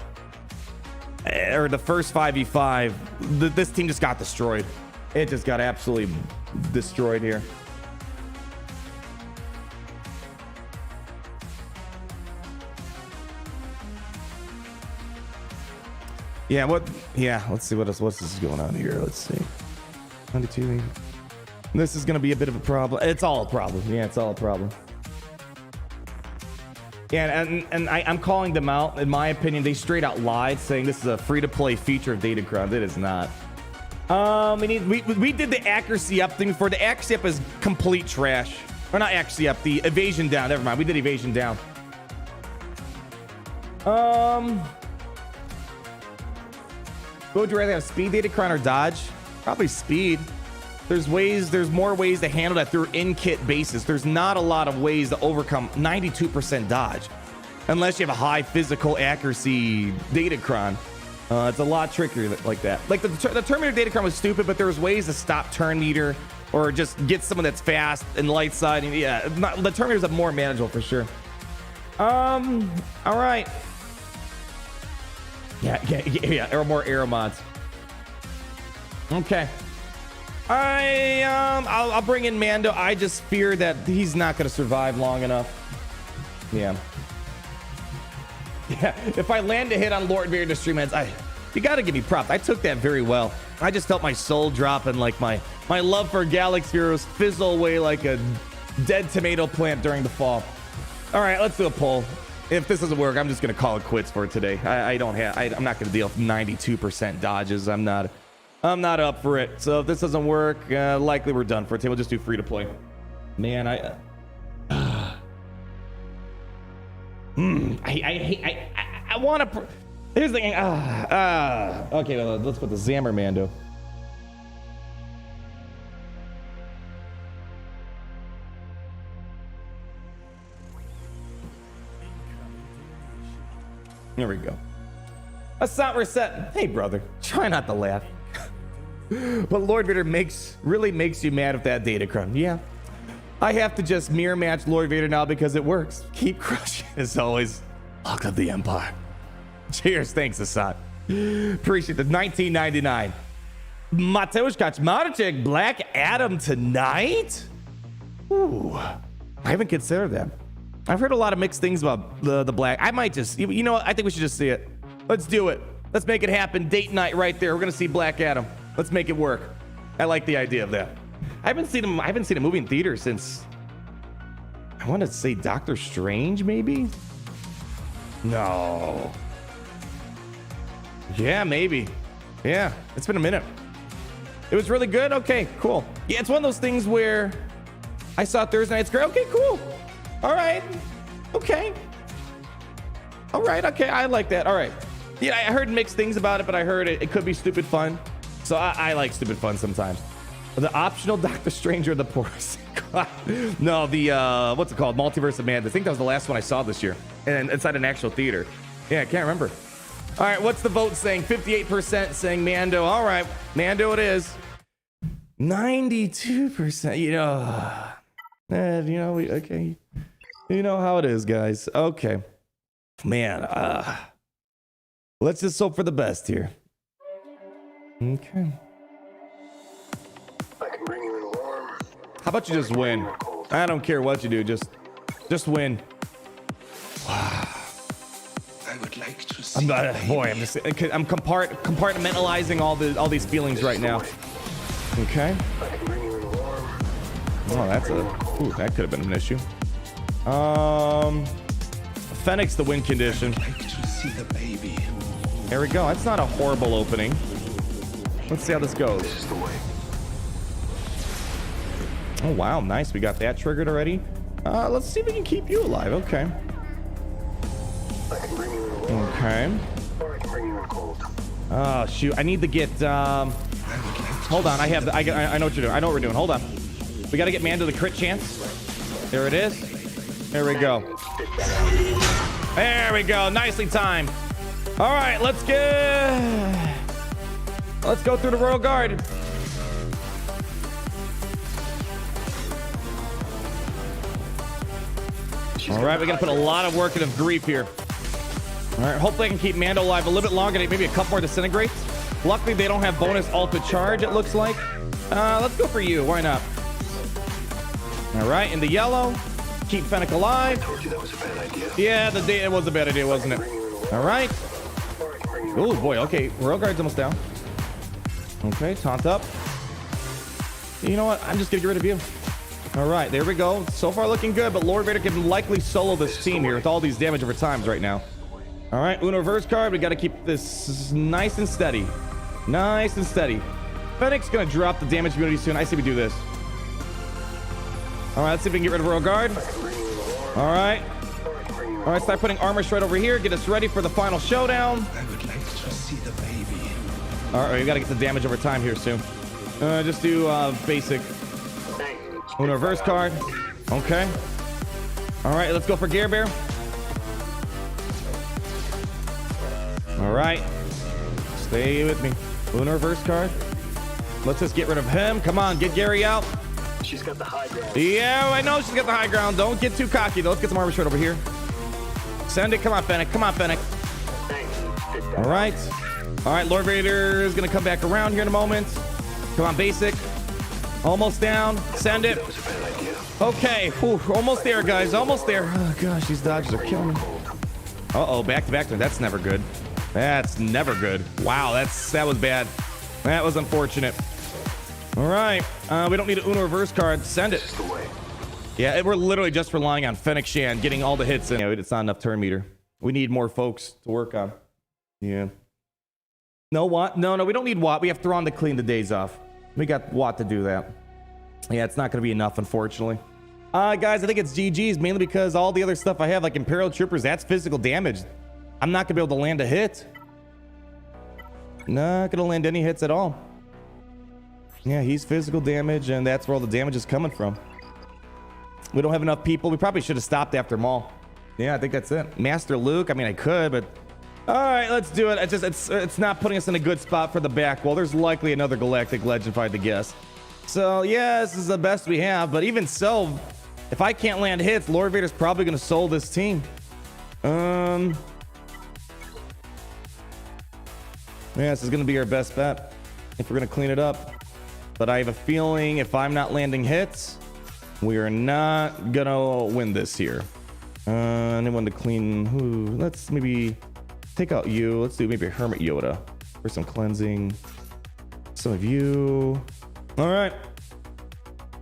or the first 5v5, this team just got destroyed. It just got absolutely destroyed here. Yeah, let's see what's this going on here. Let's see. 92. This is going to be a bit of a problem. It's all a problem. Yeah, it's all a problem. Yeah, and I'm calling them out. In my opinion, they straight out lied, saying this is a free-to-play feature of Datacron. It is not. We did the accuracy up thing before. The accuracy up is complete trash. Or not accuracy up, the evasion down. Never mind. We did evasion down. Would you rather have speed Datacron or dodge? Probably speed. There's more ways to handle that through in-kit basis. There's not a lot of ways to overcome 92% dodge. Unless you have a high physical accuracy Datacron. It's a lot trickier like that. Like the Terminator Datacron was stupid, but there was ways to stop turn meter or just get someone that's fast and light side. And yeah, the Terminators are more manageable for sure. All right. Yeah, or more aero mods. Okay. I'll bring in Mando. I just fear that he's not going to survive long enough. Yeah. Yeah, if I land a hit on Lord Vader stream heads, you got to give me props. I took that very well. I just felt my soul drop and like my love for Galaxy Heroes fizzle away like a dead tomato plant during the fall. All right, let's do a poll. If this doesn't work, I'm just going to call it quits for today. I'm not going to deal with 92% dodges. I'm not up for it. So if this doesn't work, likely we're done for today. We'll just do free to play. Man, I want to. Here's the thing. Okay, well, let's put the Zammer Mando. There we go. Asajj reset. Hey, brother. Try not to laugh. But Lord Vader really makes you mad with that Datacron. Yeah. I have to just mirror match Lord Vader now because it works. Keep crushing as always. Lock of the Empire. Cheers. Thanks, Asajj. Appreciate the 1999. Mateusz Kaczmarczyk, Black Adam tonight? Ooh. I haven't considered that. I've heard a lot of mixed things about the Black. I might just, you know what? I think we should just see it. Let's do it. Let's make it happen. Date night right there. We're going to see Black Adam. Let's make it work. I like the idea of that. I haven't seen a movie in theater since, I want to say Doctor Strange, maybe? No. Yeah, maybe. Yeah, it's been a minute. It was really good. Okay, cool. Yeah, it's one of those things where I saw it Thursday night. It's great. Okay, cool. All right. Okay. All right. Okay. I like that. All right. Yeah, I heard mixed things about it, but I heard it could be stupid fun. So I like stupid fun sometimes. The optional Doctor Strange or the Porous. No, the what's it called? Multiverse of Madness. I think that was the last one I saw this year, and inside an actual theater. Yeah, I can't remember. All right, what's the vote saying? 58% saying Mando. All right, Mando it is. 92%. Okay. You know how it is, guys. Okay, man. Let's just hope for the best here. Okay. I can bring you in warm. How about you just win? I don't care what you do. Just win. I would like to see. I'm compartmentalizing all these feelings right now. Okay. I can bring you in warm. Oh, that could have been an issue. Fennec's the win condition. I'd like to see the baby. There we go. That's not a horrible opening. Let's see how this goes. This is the way. Oh, wow. Nice. We got that triggered already. Let's see if we can keep you alive. Okay. I can bring you in warm. Okay. Or I can bring you in cold. Oh, shoot. I need to get... Hold on. I know what you're doing. I know what we're doing. Hold on. We got to get Mando the crit chance. There it is. There we go. There we go. Nicely timed. All right. Let's go through the Royal Guard. All right, we got to put a lot of work into grief here. All right, hopefully I can keep Mando alive a little bit longer, maybe a couple more disintegrates. Luckily, they don't have bonus ultra charge, it looks like. Let's go for you. Why not? All right, in the yellow, keep Fennec alive. I told you that was a bad idea. Yeah, it was a bad idea, wasn't it? All right. Oh, boy. Okay, Royal Guard's almost down. Okay, taunt up. You know what? I'm just going to get rid of you. All right, there we go. So far looking good, but Lord Vader can likely solo this team here with all these damage over times right now. All right, Uno reverse card. We got to keep this nice and steady. Nice and steady. Fennec's going to drop the damage immunity soon. I say we do this. All right, let's see if we can get rid of Royal Guard. All right. All right, start putting armor shred over here. Get us ready for the final showdown. I would like to see the baby. All right, we got to get the damage over time here soon. Just do basic. Uno reverse card. Okay. All right, let's go for Gear Bear. All right. Stay with me. Uno reverse card. Let's just get rid of him. Come on, get Gary out. She's got the high ground. Yeah, I know she's got the high ground. Don't get too cocky, though. Let's get some armor shred over here. Send it. Come on, Fennec. Come on, Fennec. All right. All right, Lord Vader is going to come back around here in a moment. Come on, basic. Almost down. Send it. That was a bad idea. Okay. Whew, almost there, guys. Almost there. Oh, gosh, these dodges are killing me. Uh-oh, back to back. That's never good. That's never good. Wow, that was bad. That was unfortunate. All right. We don't need an Uno reverse card. Send it. This is the way. Yeah, we're literally just relying on Fennec Shan getting all the hits in. Yeah, it's not enough turn meter. We need more folks to work on. Yeah. No Watt? No, we don't need Watt. We have Thrawn to clean the days off. We got Watt to do that. Yeah, it's not going to be enough, unfortunately. Guys, I think it's GG's mainly because all the other stuff I have, like Imperial Troopers, that's physical damage. I'm not going to be able to land a hit. Not going to land any hits at all. Yeah, he's physical damage, and that's where all the damage is coming from. We don't have enough people. We probably should have stopped after Maul. Yeah, I think that's it. Master Luke, I mean, I could, but... All right, let's do it. It's not putting us in a good spot for the back wall. There's likely another Galactic Legend if I had to guess. So, yeah, this is the best we have, but even so, if I can't land hits, Lord Vader's probably going to soul this team. Yeah, this is going to be our best bet if we're going to clean it up. But I have a feeling if I'm not landing hits, we are not going to win this here. Anyone to clean? Who? Let's maybe take out you. Let's do maybe a Hermit Yoda for some cleansing. Some of you. All right.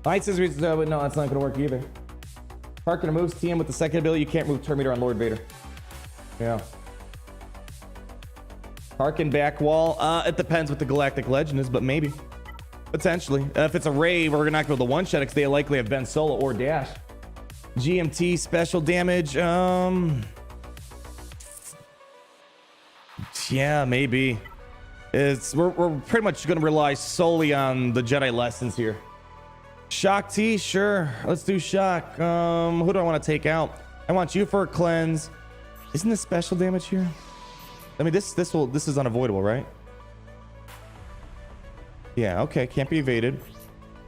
Nightsister. No, that's not going to work either. Tarkin removes TM with the second ability. You can't move turn meter on Lord Vader. Yeah. Tarkin back wall. It depends what the Galactic Legend is, but maybe. Potentially. If it's a Ray, we're not going to go the one-shot because they likely have Ben Solo or Dash. GMT special damage. Yeah, maybe. We're pretty much going to rely solely on the Jedi lessons here. Shock T, sure. Let's do Shock. Who do I want to take out? I want you for a cleanse. Isn't this special damage here? I mean, this is unavoidable, right? Yeah, okay. Can't be evaded.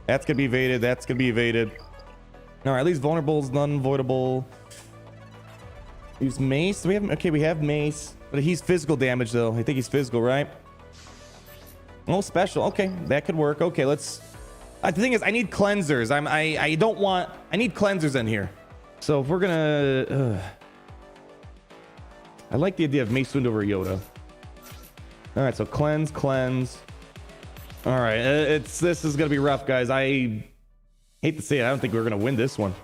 That's gonna be evaded. That's gonna be evaded. All right, at least vulnerable is unavoidable. Use mace. Do we have? Okay, we have mace, but he's physical damage though. I think he's physical, right? Oh, special. Okay, that could work. Okay, let's. The thing is, I need cleansers. I need cleansers in here. So if we're gonna, I like the idea of Mace Windu over Yoda. All right, so cleanse. All right, this is gonna be rough, guys. I hate to say it, I don't think we're gonna win this one.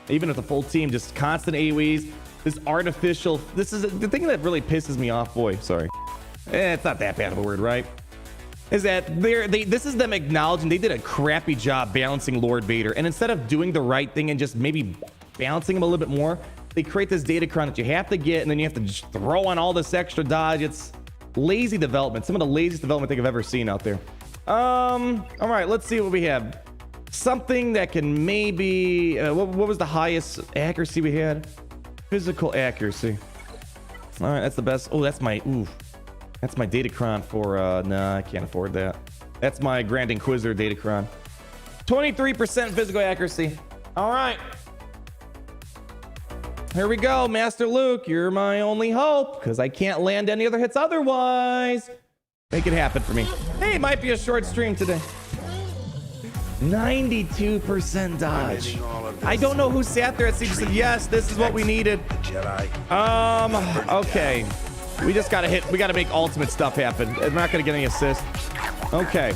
Even with the full team, just constant AoEs. This artificial. This is the thing that really pisses me off. Boy, sorry. It's not that bad of a word, right? Is that this is them acknowledging they did a crappy job balancing Lord Vader, and instead of doing the right thing and just maybe balancing him a little bit more, they create this Datacron that you have to get, and then you have to just throw on all this extra dodge. It's lazy development, some of the laziest development I think I've ever seen out there. All right, let's see what we have. Something that can maybe what was the highest accuracy we had? Physical accuracy. All right, that's the best. Oh, that's my that's my Datacron for nah, I can't afford that. That's my Grand Inquisitor Datacron. 23% physical accuracy. All right, here we go. Master Luke, you're my only hope because I can't land any other hits otherwise. Make it happen for me. Hey, it might be a short stream today. 92% dodge. I don't know who sat there and said, yes, this is what we needed. Okay. We just gotta hit. We gotta make ultimate stuff happen. We're not gonna get any assist. Okay.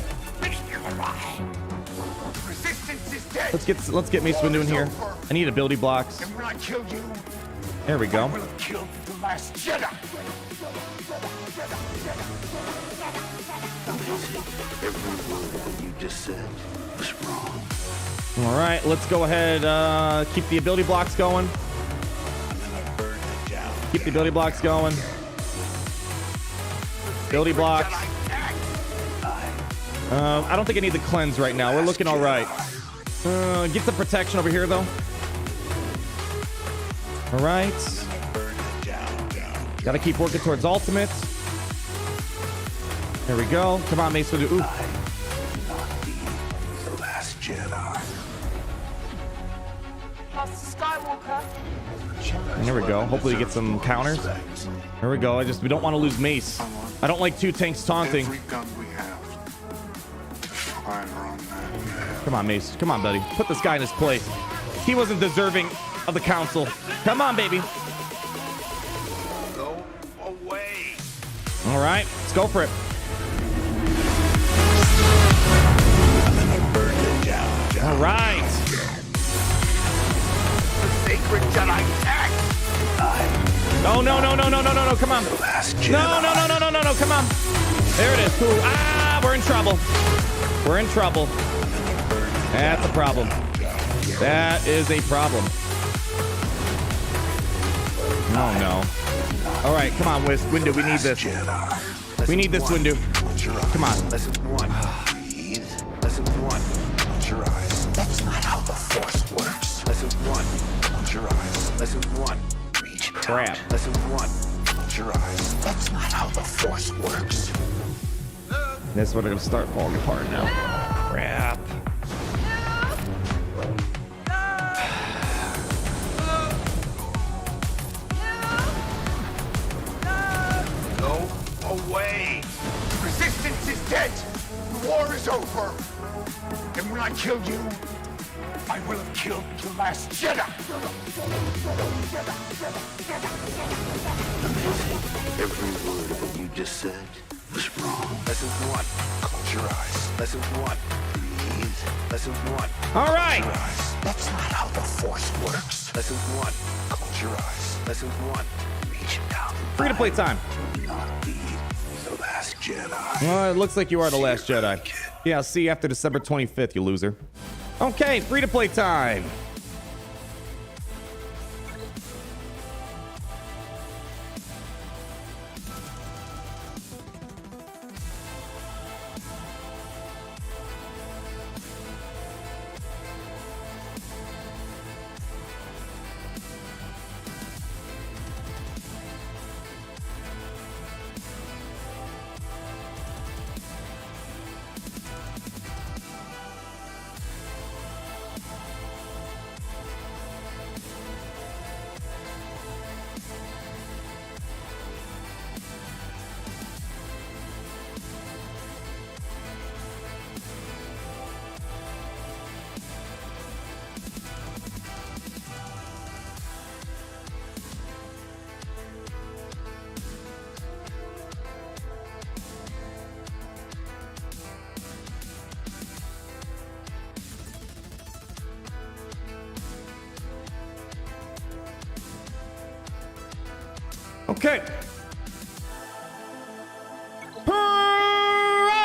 Let's get Mace Windu in here. I need ability blocks. There we go. Every word you just said was wrong. All right, let's go ahead. Keep the ability blocks going. Keep the ability blocks going. Ability blocks. I don't think I need the cleanse right now. We're looking all right. Get the protection over here, though. All right. Got to keep working towards ultimate. There we go. Come on, Mace Windu. Ooh. The last Jedi. And there we go. Hopefully, we get some counters. There we go. We don't want to lose Mace. I don't like two tanks taunting. Every gun we have. Fire on that. Come on, Mace. Come on, buddy. Put this guy in his place. He wasn't deserving of the council. Come on, baby. Go away. All right, let's go for it. All right. The sacred Jedi act. No, no, no, no, no, no, no, no. Come on. Last Jedi. No, no, no, no, no, no, no. Come on. There it is. Cool. Ah, we're in trouble. We're in trouble. That's a problem. That is a problem. Oh, no. All right, come on, Windu. We need this. We need this, Windu. Come on. Lesson 1. Breathe. Lesson 1. Close your eyes. That's not how the Force works. Lesson 1. Close your eyes. Lesson 1. Reach Crap. out. Lesson 1. Close your eyes. That's not how the Force works. That's what are gonna start falling apart now. Crap. Go away. Resistance is dead. The war is over. And when I kill you, I will have killed the last Jedi. Every word of what you just said was wrong. Lesson 1. Close your eyes. Lesson 1. Breathe. Lesson 1. All right. Close your eyes. That's not how the Force works. Lesson 1. Close your eyes. Lesson 1. Reach down. Free to play time. Do not be the last Jedi. Well, it looks like you are the last Jedi. Yeah, I'll see you after December 25th, you loser. Okay, free to play time. Okay. Piranha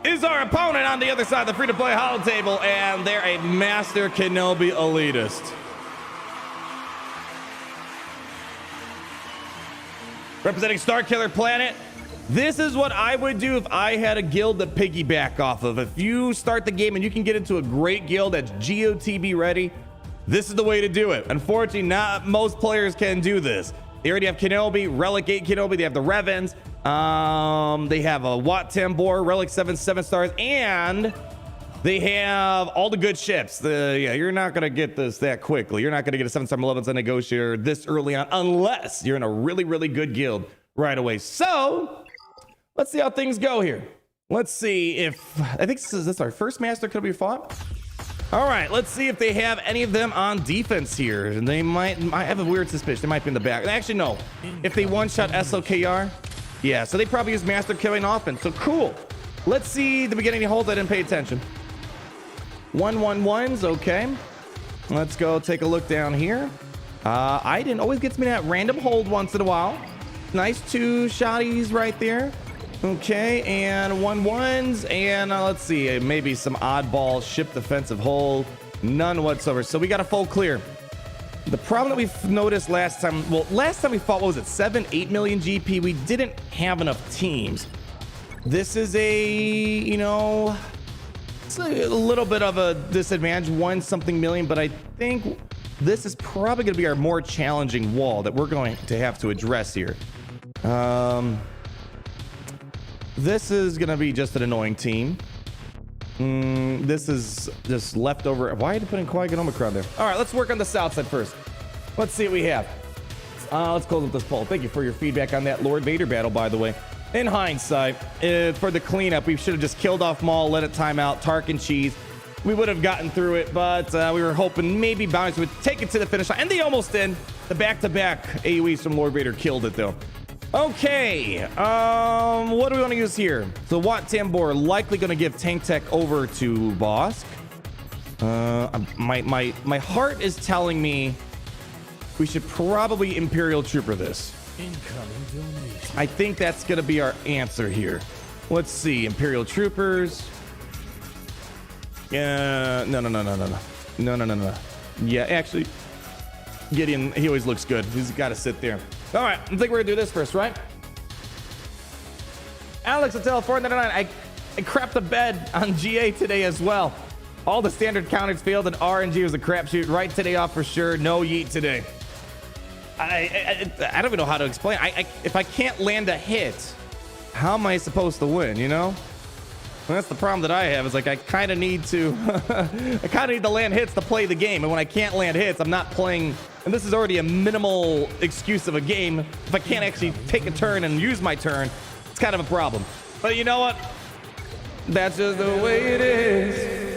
is our opponent on the other side of the free-to-play hollow table, and they're a Master Kenobi elitist. Representing Starkiller Planet. This is what I would do if I had a guild to piggyback off of. If you start the game and you can get into a great guild that's GOTB ready, this is the way to do it. Unfortunately, not most players can do this. They already have Kenobi, Relic 8 Kenobi. They have the Revens. They have a Wat Tambor, Relic 7 stars, and they have all the good ships. Yeah, you're not going to get this that quickly. You're not going to get a 7-star Malevolence Negotiator this early on unless you're in a really, really good guild right away. So let's see how things go here. Let's see if I think this is our first Master Kenobi fought. All right, let's see if they have any of them on defense here. They might. I have a weird suspicion. They might be in the back. Actually, no. If they one-shot SOKR, yeah, so they probably use Master killing offense. So cool. Let's see the beginning holds. I didn't pay attention. 1-1-1s, okay. Let's go take a look down here. I didn't always gets me that random hold once in a while. Nice 2 shotties right there. Okay, and 1-1s, and let's see, maybe some oddball ship defensive hold. None whatsoever. So we got a full clear. The problem that we've noticed last time, well, last time we fought, what was it, 7-8 million GP? We didn't have enough teams. This is it's a little bit of a disadvantage, 1-something million, but I think this is probably going to be our more challenging wall that we're going to have to address here. This is going to be just an annoying team. This is just leftover. Why are you putting Qui-Gon Omicron there? All right, let's work on the south side first. Let's see what we have. Let's close up this poll. Thank you for your feedback on that Lord Vader battle, by the way. In hindsight, for the cleanup, we should have just killed off Maul, let it time out, Tarkin cheese. We would have gotten through it, but we were hoping maybe Bounties would take it to the finish line, and they almost did. The back-to-back AoEs from Lord Vader killed it, though. Okay, what do we want to use here? So Wat Tambor likely going to give Tank Tech over to Bosk. My heart is telling me we should probably Imperial Trooper this. I think that's going to be our answer here. Let's see, Imperial Troopers. No. Yeah, actually, Gideon, he always looks good. He's got to sit there. All right, I think we're gonna do this first, right? Alex Attell 499. I crapped the bed on GA today as well. All the standard counters failed, and RNG was a crapshoot. Right today off for sure. No yeet today. I don't even know how to explain. If I can't land a hit, how am I supposed to win? You know? And that's the problem that I have. Is like I kind of need to land hits to play the game, and when I can't land hits, I'm not playing. And this is already a minimal excuse of a game. If I can't actually take a turn and use my turn, it's kind of a problem. But you know what? That's just the way it is.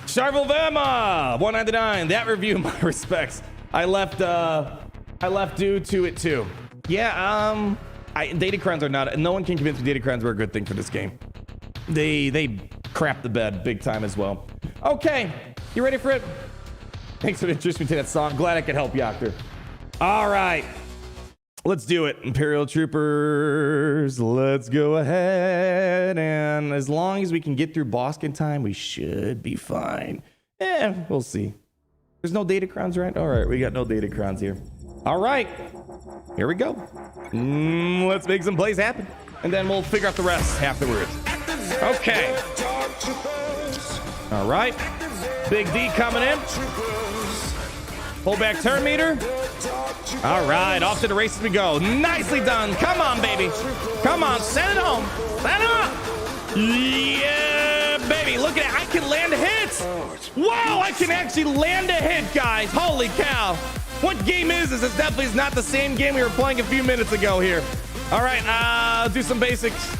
Charvel Vema 199. That review, my respects. I left due to it too. Yeah. Datacrons are not. No one can convince me Datacrons were a good thing for this game. They crap the bed big time as well. Okay, you ready for it? Thanks for introducing me to that song. Glad I could help you out there. All right, let's do it. Imperial Troopers, let's go ahead. And as long as we can get through Bosk in time, we should be fine. We'll see. There's no Datacrons, right? All right, we got no Datacrons here. All right, here we go. Let's make some plays happen, and then we'll figure out the rest afterwards. Okay. All right. Big D coming in. Pull back turn meter. All right, off to the races we go. Nicely done. Come on, baby. Come on, send it home. Send it up. Yeah, baby. Look at it. I can land hits. Whoa, I can actually land a hit, guys. Holy cow. What game is this? It definitely is not the same game we were playing a few minutes ago here. All right, do some basics.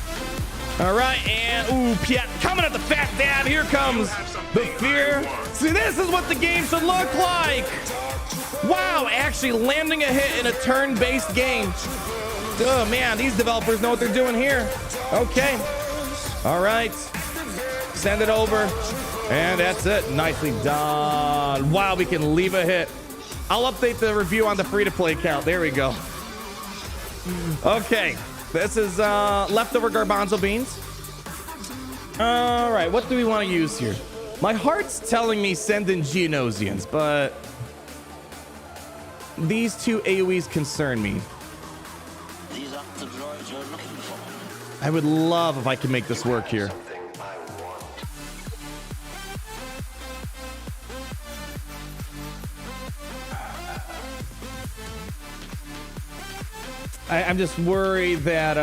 All right, and ooh, Piet coming at the fat dad. Here comes the fear. See, this is what the game should look like. Wow, actually landing a hit in a turn-based game. Oh man, these developers know what they're doing here. Okay, all right, send it over, and that's it. Nicely done. Wow, we can leave a hit. I'll update the review on the free-to-play count. There we go. Okay, this is leftover garbanzo beans. All right, what do we want to use here? My heart's telling me send in Geonosians, but these two AoEs concern me. These are the droids you're looking for. I would love if I could make this work here. I'm just worried that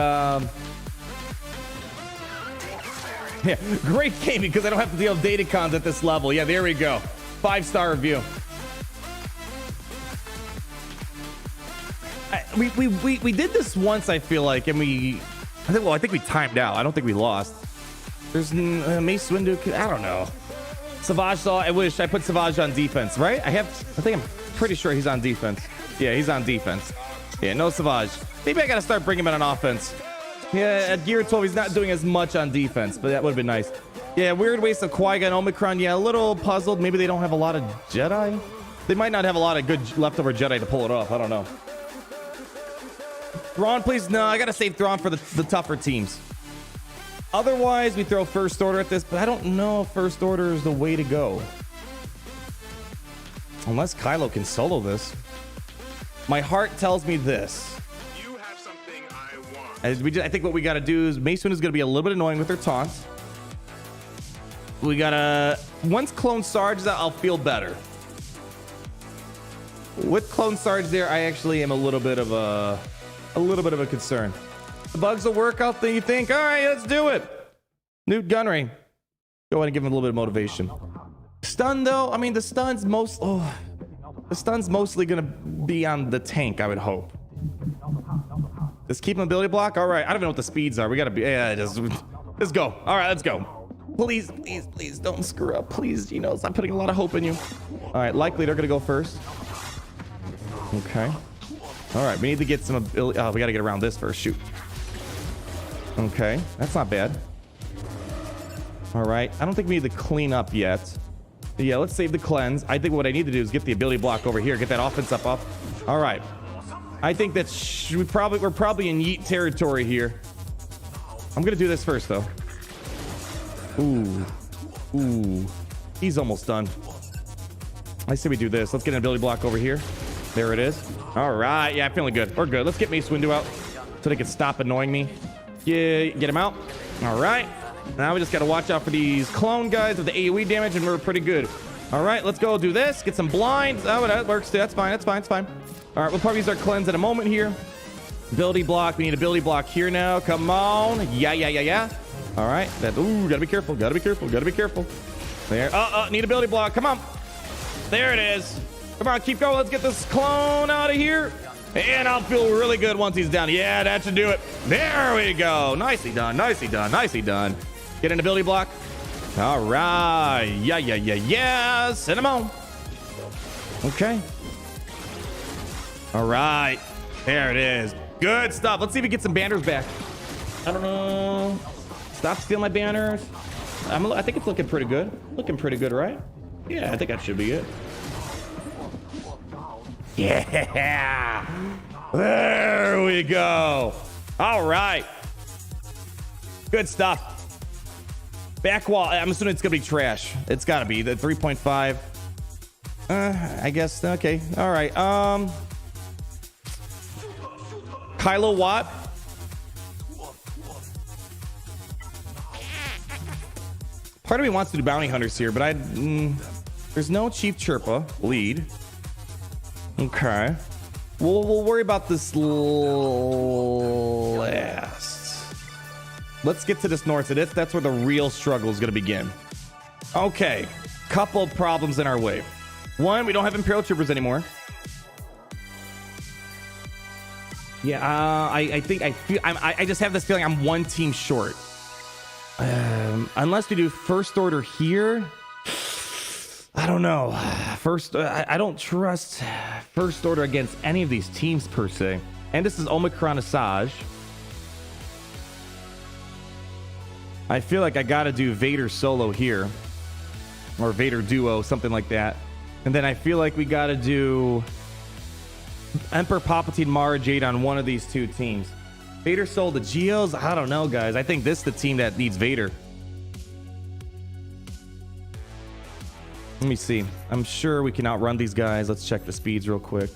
yeah, great game because I don't have to deal with Datacrons at this level. Yeah, there we go. 5-star review. We did this once, I feel like, and I think we timed out. I don't think we lost. There's Mace Windu. I don't know. Savage saw. I wish I put Savage on defense, right? I think I'm pretty sure he's on defense. Yeah, he's on defense. Yeah, no Savage. Maybe I gotta start bringing him in on offense. Yeah, at Gear 12, he's not doing as much on defense, but that would have been nice. Yeah, weird waste of Qui-Gon, Omicron. Yeah, a little puzzled. Maybe they don't have a lot of Jedi. They might not have a lot of good leftover Jedi to pull it off. I don't know. Thrawn, please. No, I gotta save Thrawn for the tougher teams. Otherwise, we throw First Order at this, but I don't know if First Order is the way to go. Unless Kylo can solo this. My heart tells me this. You have something I want. I think what we got to do is Mace Windu is going to be a little bit annoying with her taunts. We got to... Once Clone Sarge is out, I'll feel better. With Clone Sarge there, I actually am a little bit of a concern. The bugs will work out, you think? All right, let's do it. Newt Gunray. Go ahead and give him a little bit of motivation. Stun, though? I mean, the stun's mostly gonna be on the tank, I would hope. Let's keep mobility block. All right. I don't know what the speeds are. We got to be. Yeah, let's go. All right, let's go. Please, please, please don't screw up. Please, Genos. I'm putting a lot of hope in you. All right. Likely they're going to go first. Okay. All right. We need to get some ability. Oh, we got to get around this first. Shoot. Okay. That's not bad. All right. I don't think we need to clean up yet. Yeah, let's save the cleanse. I think what I need to do is get the ability block over here. Get that offense up. All right. I think that's we're probably in yeet territory here. I'm gonna do this first though. Ooh, he's almost done. I say we do this. Let's get an ability block over here. There it is. All right, yeah, feeling good. We're good. Let's get Mace Windu out so they can stop annoying me. Yeah, get him out. All right. Now we just gotta watch out for these clone guys with the AoE damage, and we're pretty good. All right, let's go do this. Get some blinds. Oh, that works. That's fine. That's fine. It's fine. All right, we'll probably use our cleanse in a moment here. Ability block. We need ability block here now. Come on. Yeah. All right. Gotta be careful. Gotta be careful. There. Need ability block. Come on. There it is. Come on, keep going. Let's get this clone out of here. And I'll feel really good once he's down. Yeah, that should do it. There we go. Nicely done. Get an ability block. All right. Yeah. Send him on. Okay. All right. There it is. Good stuff. Let's see if we get some banners back. I don't know. Stop stealing my banners. I think it's looking pretty good. Right? Yeah, I think that should be it. Yeah. There we go. All right. Good stuff. Back wall. I'm assuming it's going to be trash. It's got to be. The 3.5. I guess. Okay. All right. Kylo Watt. Part of me wants to do bounty hunters here, but there's no Chief Chirpa lead. Okay. We'll worry about this last. Let's get to this north. So that's where the real struggle is going to begin. Okay. Couple problems in our way. One, we don't have Imperial troopers anymore. Yeah, I just have this feeling I'm one team short. Unless we do first order here. I don't know. I don't trust first order against any of these teams per se. And this is Omicron Asajj. I feel like I gotta do Vader solo here. Or Vader duo, something like that. And then I feel like we gotta do Emperor Palpatine Mara Jade on one of these two teams. Vader sold the Geos? I don't know, guys. I think this is the team that needs Vader. Let me see. I'm sure we can outrun these guys. Let's check the speeds real quick.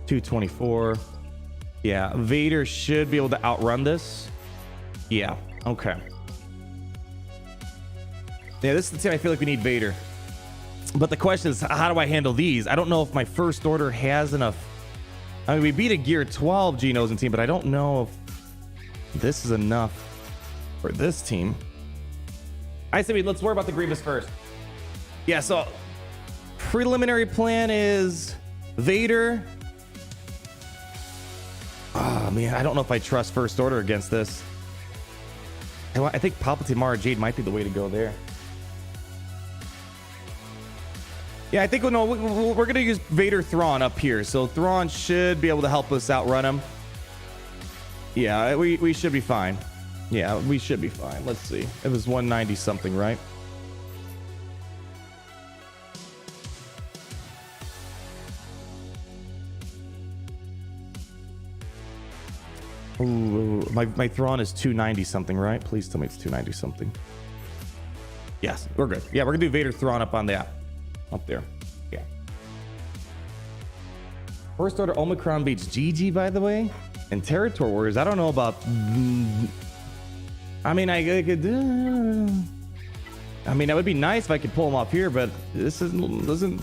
224. Yeah, Vader should be able to outrun this. Yeah, okay. Yeah, this is the team I feel like we need Vader. But the question is, how do I handle these? I don't know if my first order has enough. I mean, we beat a Gear 12 Geonosian team, but I don't know if this is enough for this team. I say let's worry about the Grievous first. Yeah, so preliminary plan is Vader. Oh, man, I don't know if I trust first order against this. I think Palpatine Mara Jade might be the way to go there. Yeah, I think we're going to use Vader Thrawn up here. So Thrawn should be able to help us outrun him. Yeah, we should be fine. Yeah, we should be fine. Let's see. It was 190 something, right? Ooh, my Thrawn is 290 something, right? Please tell me it's 290 something. Yes, we're good. Yeah, we're going to do Vader Thrawn up on that. Up there. Yeah. First order Omicron beats GG, by the way. And Territory Warriors, I don't know about. I mean, I could. I mean, that would be nice if I could pull them off here, but this doesn't.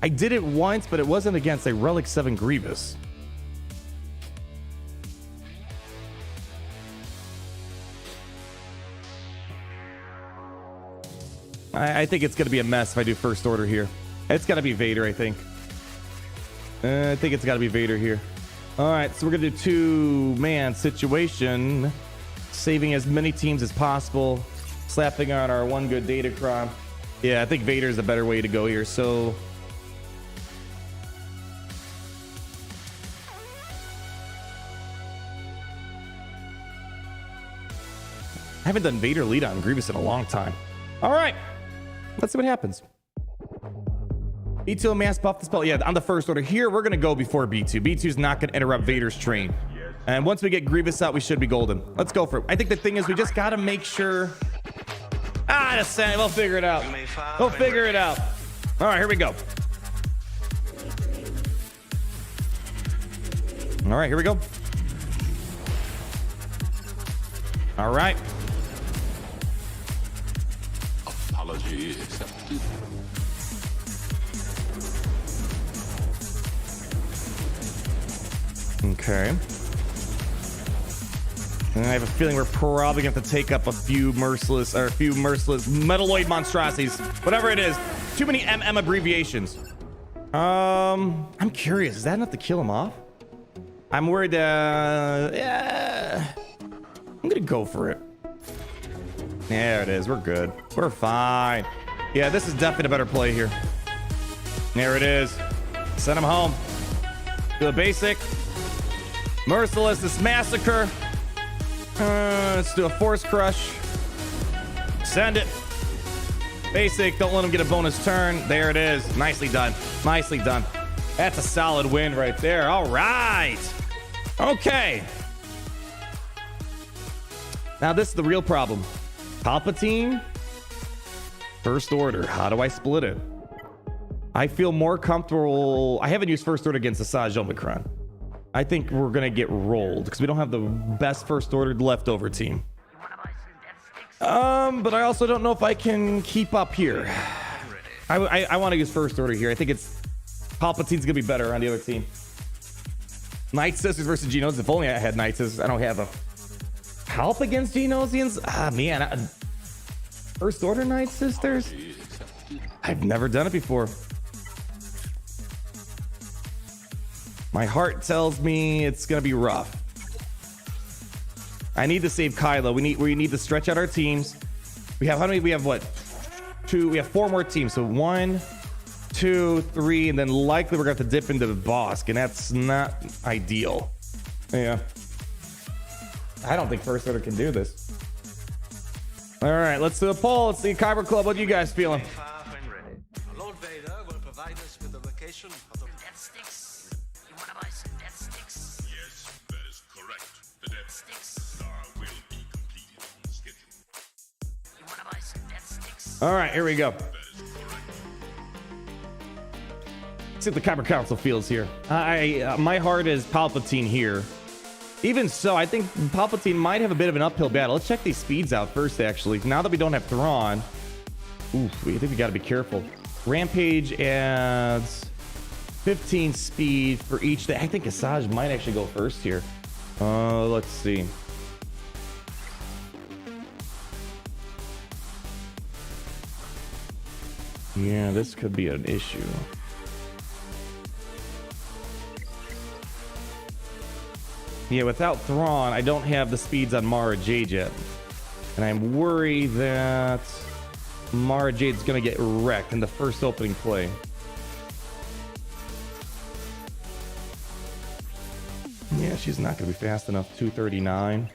I did it once, but it wasn't against a Relic 7 Grievous. I think it's going to be a mess if I do first order here. It's got to be Vader, I think. I think it's got to be Vader here. All right, so we're gonna do two-man situation, saving as many teams as possible, slapping on our one good Datacron. Yeah, I think Vader's a better way to go here. So I haven't done Vader lead on Grievous in a long time. All right, let's see what happens. B2 mass buff the spell. Yeah, on the first order here, we're gonna go before B2. B2's not gonna interrupt Vader's train. And once we get Grievous out, we should be golden. Let's go for it. I think the thing is we just gotta make sure. Just saying, we'll figure it out. We'll figure it out. All right, here we go. All right, here we go. All right. Apology accepted. Okay. And I have a feeling we're probably going to have to take up a few merciless metalloid monstrosities, whatever it is. Too many MM abbreviations. I'm curious. Is that enough to kill him off? I'm worried. Yeah. I'm going to go for it. There it is. We're good. We're fine. Yeah, this is definitely a better play here. There it is. Send him home. Do a basic. Merciless, this massacre. Let's do a force crush. Send it. Basic, don't let him get a bonus turn. There it is. Nicely done. Nicely done. That's a solid win right there. All right. Okay. Now this is the real problem. Palpatine. First order. How do I split it? I feel more comfortable. I haven't used first order against Asajj Omicron. I think we're going to get rolled because we don't have the best first order leftover team. But I also don't know if I can keep up here. I want to use first order here. I think it's Palpatine's going to be better on the other team. Nightsisters versus Geonosians. If only I had Nightsisters. I don't have a help against Geonosians. Man. First order Nightsisters? I've never done it before. My heart tells me it's gonna be rough. I need to save Kylo. We need to stretch out our teams. We have how many? We have what? Two. We have 4 more teams. So 1, 2, 3, and then likely we're gonna have to dip into the Bosk, and that's not ideal. Yeah. I don't think First Order can do this. All right, let's do a poll. Let's see, Kyber Club. What are you guys feeling? Lord Vader will provide us with a location of the death sticks. You want to buy some death sticks? Yes, that is correct. The death sticks will be completed on schedule. You want to buy some death sticks? All right, here we go. That is correct. Let's see what the Kyber Council feels here. My heart is Palpatine here. Even so, I think Palpatine might have a bit of an uphill battle. Let's check these speeds out first, actually. Now that we don't have Thrawn. Oof, I think we got to be careful. Rampage adds 15 speed for each. I think Asajj might actually go first here. Let's see. Yeah, this could be an issue. Yeah, without Thrawn, I don't have the speeds on Mara Jade yet. And I'm worried that Mara Jade's going to get wrecked in the first opening play. Yeah, she's not going to be fast enough. 239.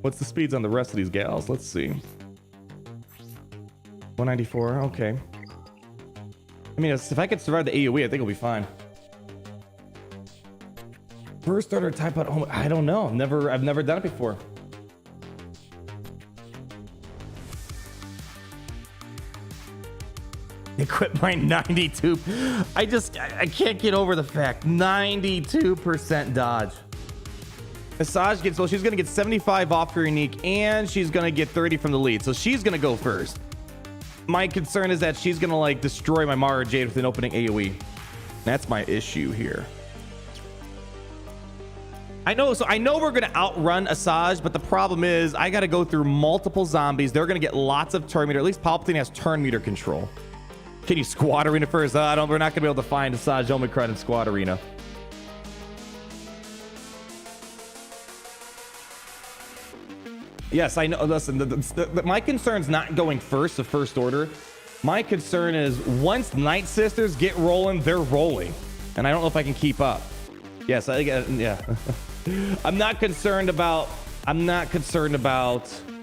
What's the speeds on the rest of these gals? Let's see. 194. Okay. I mean, if I could survive the AoE, I think it'll be fine. First order type out. Oh, I don't know. I've never done it before. Equip my 92. I can't get over the fact 92% dodge. Asajj gets, well, she's gonna get 75 off her unique, and she's gonna get 30 from the lead, so she's gonna go first. My concern is that she's gonna like destroy my Mara Jade with an opening AoE. That's my issue here. I know we're gonna outrun Asajj, but the problem is I gotta go through multiple zombies. They're gonna get lots of turn meter. At least Palpatine has turn meter control. Can you squad arena first? We're not going to be able to find Asajj Omicron in squad arena. Yes, I know. Listen, my concern's not going first, the first order. My concern is once Nightsisters get rolling, they're rolling. And I don't know if I can keep up. Yes, yeah. I'm not concerned about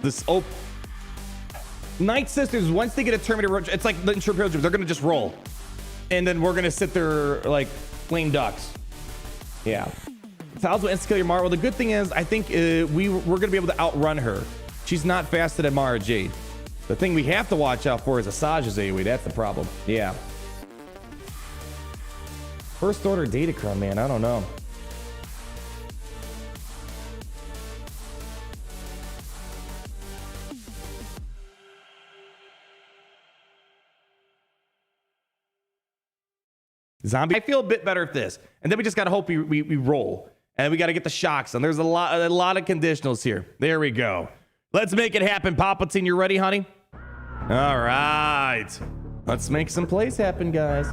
this. Oh, Nightsisters, once they get a Terminator, it's like the Imperial troops, they're going to just roll. And then we're going to sit there like lame ducks. Yeah. Hounds will insta-kill your Mara. Well, the good thing is, I think we're going to be able to outrun her. She's not faster than Mara Jade. The thing we have to watch out for is Asajj's AoE. That's the problem. Yeah. First order Datacron, man. I don't know. Zombie. I feel a bit better at this. And then we just got to hope we roll. And we got to get the shocks on. There's a lot of conditionals here. There we go. Let's make it happen. Palpatine, you ready, honey? All right. Let's make some plays happen, guys.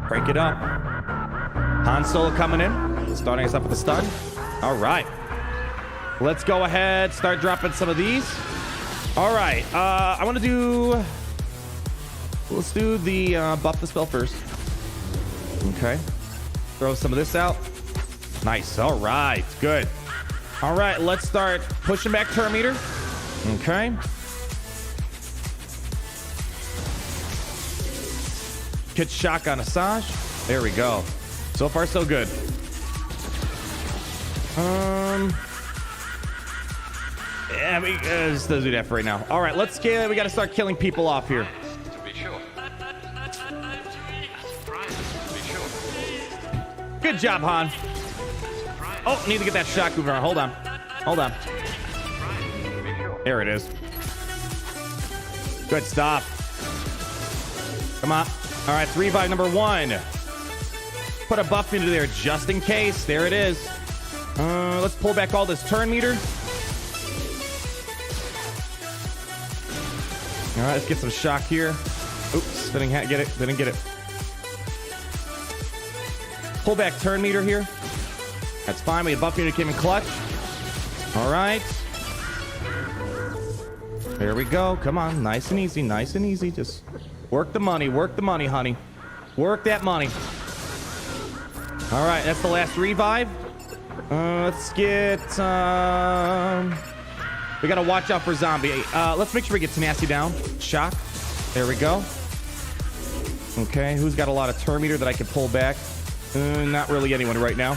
Break it up. Han Solo coming in. Starting us up with the stun. All right. Let's go ahead. Start dropping some of these. All right. I want to do... Let's do the buff the spell first. Okay. Throw some of this out. Nice. All right. Good. All right. Let's start pushing back turn meter. Okay. Get shock on Asajj. There we go. So far, so good. Yeah, let's do that for right now. All right. Let's get. We got to start killing people off here. Good job, Han. Oh, need to get that shock moving around. Hold on. Hold on. There it is. Good stuff. Come on. All right, revive number 1. Put a buff into there just in case. There it is. Let's pull back all this turn meter. All right, let's get some shock here. Oops, didn't get it. Didn't get it. Pull back turn meter here. That's fine. We have buff unit came in clutch. All right. There we go. Come on. Nice and easy. Nice and easy. Just work the money. Work the money, honey. Work that money. All right. That's the last revive. Let's get... we got to watch out for zombie. Let's make sure we get tenacity down. Shock. There we go. Okay. Who's got a lot of turn meter that I can pull back? Not really anyone right now.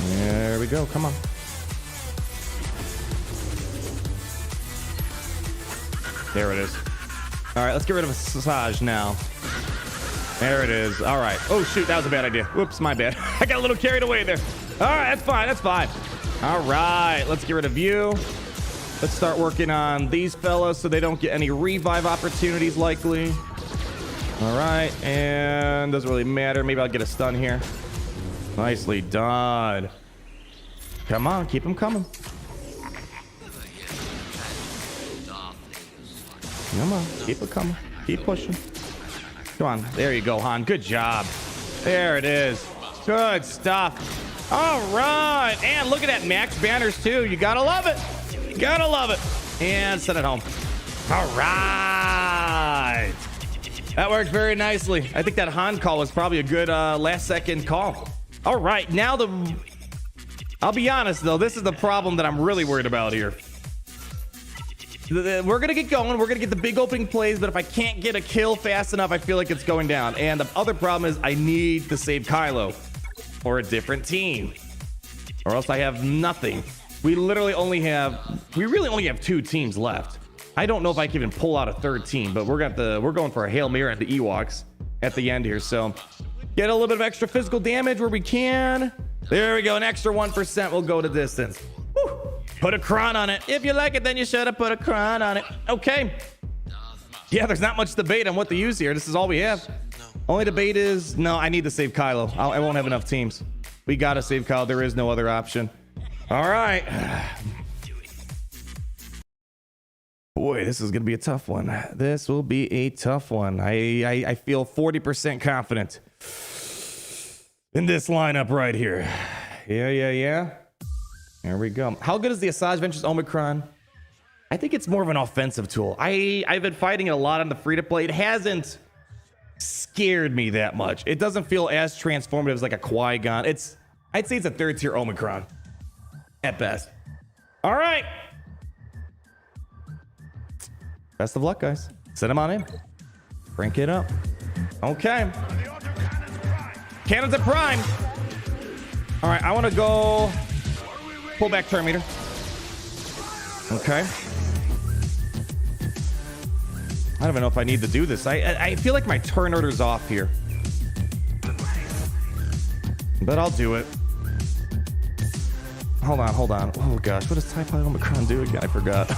There we go. Come on. There it is. All right, let's get rid of Asajj now. There it is. All right. Oh, shoot. That was a bad idea. Whoops, my bad. I got a little carried away there. All right, that's fine. That's fine. All right, let's get rid of you. Let's start working on these fellas so they don't get any revive opportunities likely. All right, and doesn't really matter. Maybe I'll get a stun here. Nicely done. Come on, keep them coming. Come on, keep it coming. Keep pushing. Come on, there you go, Han. Good job. There it is. Good stuff. All right, and look at that, max banners too. You gotta love it. Gotta love it. And send it home. All right. That worked very nicely. I think that Han call was probably a good last second call. All right. Now I'll be honest though. This is the problem that I'm really worried about here. We're going to get going. We're going to get the big opening plays. But if I can't get a kill fast enough, I feel like it's going down. And the other problem is I need to save Kylo or a different team. Or else I have nothing. We really only have 2 teams left. I don't know if I can even pull out a third team, but we're going for a Hail Mary at the Ewoks at the end here. So get a little bit of extra physical damage where we can. There we go. An extra 1% will go to distance. Woo. Put a cron on it. If you like it, then you should have put a cron on it. Okay. Yeah, there's not much debate on what to use here. This is all we have. Only debate is, no, I need to save Kylo. I won't have enough teams. We got to save Kylo. There is no other option. All right. Boy, this is going to be a tough one. This will be a tough one. I feel 40% confident in this lineup right here. Yeah. There we go. How good is the Asajj Ventures Omicron? I think it's more of an offensive tool. I've been fighting it a lot on the free-to-play. It hasn't scared me that much. It doesn't feel as transformative as like a Qui-Gon. I'd say it's a third-tier Omicron at best. All right. Best of luck, guys. Send them on in. Crank it up. Okay. Cannons at prime. All right, I want to go pull back turn meter. Okay. I don't even know if I need to do this. I feel like my turn order's off here. But I'll do it. Hold on. Oh gosh, what does TIE Pilot Omicron do again? I forgot.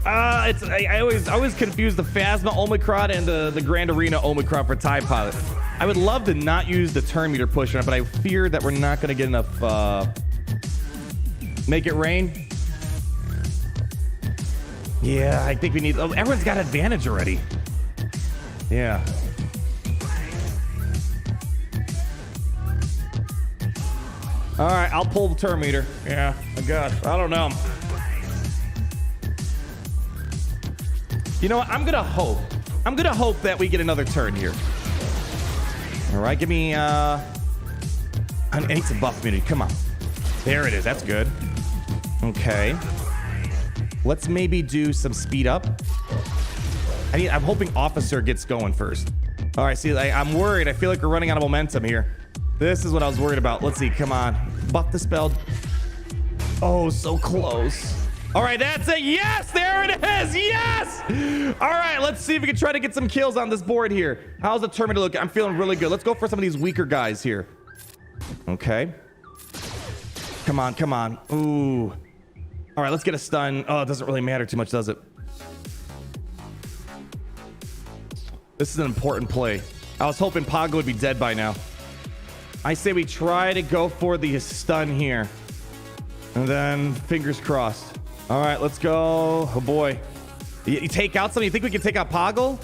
I always confuse the Phasma Omicron and the Grand Arena Omicron for TIE Pilot. I would love to not use the turn meter push on it, but I fear that we're not going to get enough. Make it rain. Yeah, I think we need. Oh, everyone's got advantage already. Yeah. All right, I'll pull the turn meter. Yeah, I got. I don't know. You know what? I'm gonna hope that we get another turn here. All right, give me. I need some buff immunity. Come on. There it is. That's good. Okay. Let's maybe do some speed up. I'm hoping Officer gets going first. All right, see, I'm worried. I feel like we're running out of momentum here. This is what I was worried about. Let's see. Come on. Buff dispelled. Oh, so close. All right, that's it. Yes, there it is. Yes. All right, let's see if we can try to get some kills on this board here. How's the Terminator look? I'm feeling really good. Let's go for some of these weaker guys here. Okay. Come on. Ooh. All right, let's get a stun. Oh, it doesn't really matter too much, does it? This is an important play. I was hoping Pago would be dead by now. I say we try to go for the stun here. And then fingers crossed. All right, let's go. Oh, boy. You take out something? You think we can take out Poggle?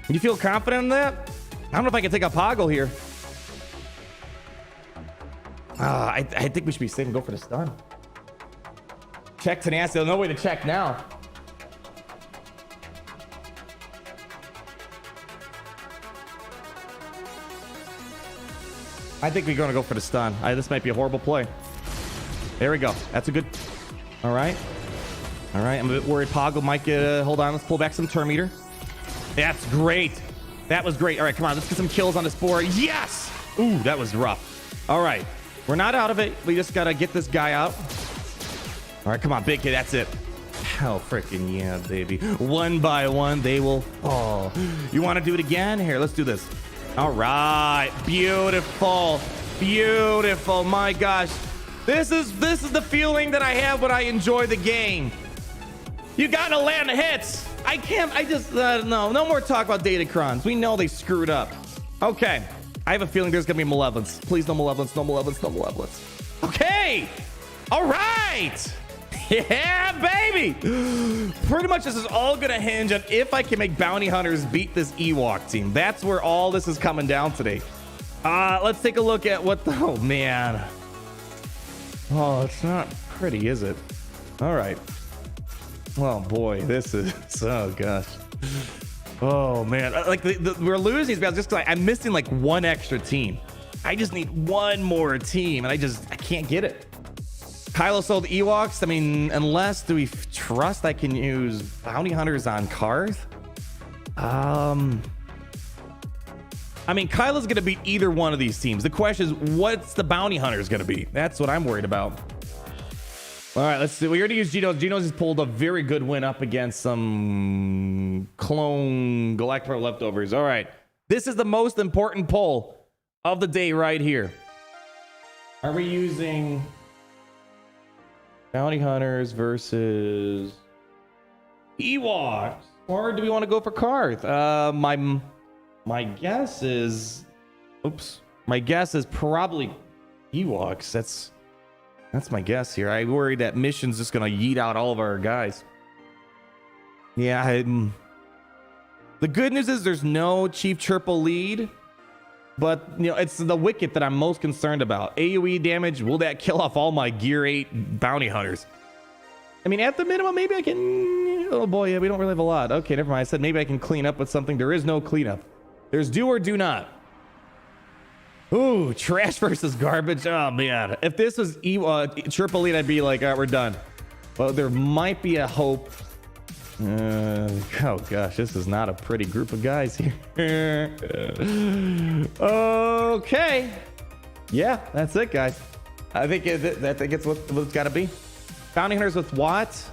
You feel confident in that? I don't know if I can take out Poggle here. I think we should be safe and go for the stun. Check tenacity. There's no way to check now. I think we're going to go for the stun. This might be a horrible play. There we go. That's a good... All right. I'm a bit worried Poggle might get... hold on. Let's pull back some turn meter. That's great. That was great. All right, come on. Let's get some kills on this board. Yes! Ooh, that was rough. All right. We're not out of it. We just got to get this guy out. All right, come on, big hit. That's it. Hell freaking yeah, baby. One by one, they will... Oh, you want to do it again? Here, let's do this. All right. Beautiful. My gosh. This is the feeling that I have when I enjoy the game. You got to land the hits. No more talk about Datacrons. We know they screwed up. Okay. I have a feeling there's going to be malevolence. Please, no malevolence. Okay. All right. Yeah, baby. Pretty much this is all going to hinge on if I can make bounty hunters beat this Ewok team. That's where all this is coming down today. Let's take a look at what the... Oh, man. Oh, it's not pretty, is it? All right. Oh, boy. This is... Oh, gosh. Oh, man. Like, we're losing these battles just because I'm missing, like, one extra team. I just need one more team, and I can't get it. Kylo sold Ewoks. I mean, unless do we trust I can use bounty hunters on Karth? I mean, Kylo's going to beat either one of these teams. The question is, what's the bounty hunters going to be? That's what I'm worried about. All right, let's see. We already used Genos. Genos has pulled a very good win up against some clone Galactic leftovers. All right. This is the most important poll of the day right here. Are we using... bounty hunters versus Ewoks, or do we want to go for Karth? My guess is, my guess is probably Ewoks. That's my guess here. I worry that mission's just gonna yeet out all of our guys. Yeah, the good news is there's no Chief Chirple lead, but you know it's the Wicket that I'm most concerned about. AoE damage, will that kill off all my Gear 8 bounty hunters? I mean, at the minimum, maybe I can. Oh boy, yeah, we don't really have a lot. Okay, never mind. I said maybe I can clean up with something. There is no cleanup. There's do or do not. Ooh, trash versus garbage. Oh man, if this was Chirple lead, I'd be like, all right, we're done. But there might be a hope. Oh gosh, this is not a pretty group of guys here. Okay, yeah, that's it, guys. I think it's what it's got to be. Bounty hunters with what?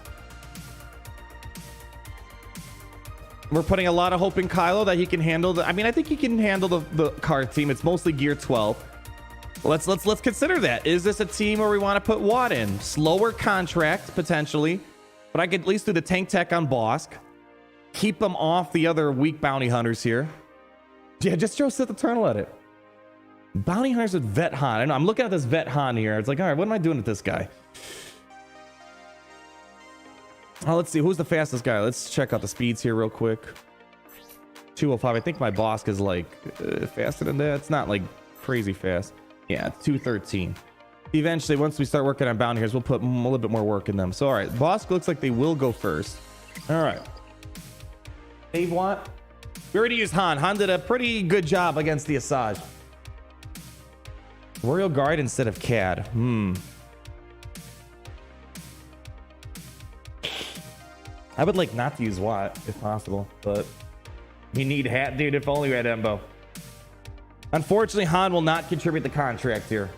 We're putting a lot of hope in Kylo that he can handle I mean, I think he can handle the card team. It's mostly Gear 12. Let's consider that. Is this a team where we want to put Watt in? Slower contract potentially. But I could at least do the tank tech on Bosk. Keep them off the other weak bounty hunters here. Yeah, just throw Sith Eternal at it. Bounty hunters with Vet Han. I know, I'm looking at this Vet Han here. It's like, all right, what am I doing with this guy? Oh, let's see. Who's the fastest guy? Let's check out the speeds here real quick. 205. I think my Bosk is like faster than that. It's not like crazy fast. Yeah, 213. Eventually, once we start working on bounty hunters, we'll put a little bit more work in them. So, all right, Bosk looks like they will go first. All right. Save Watt. We already used Han. Han did a pretty good job against the Asajj. Royal Guard instead of CAD. I would like not to use Watt if possible, but you need hat, dude. If only we had Embo. Unfortunately, Han will not contribute the contract here.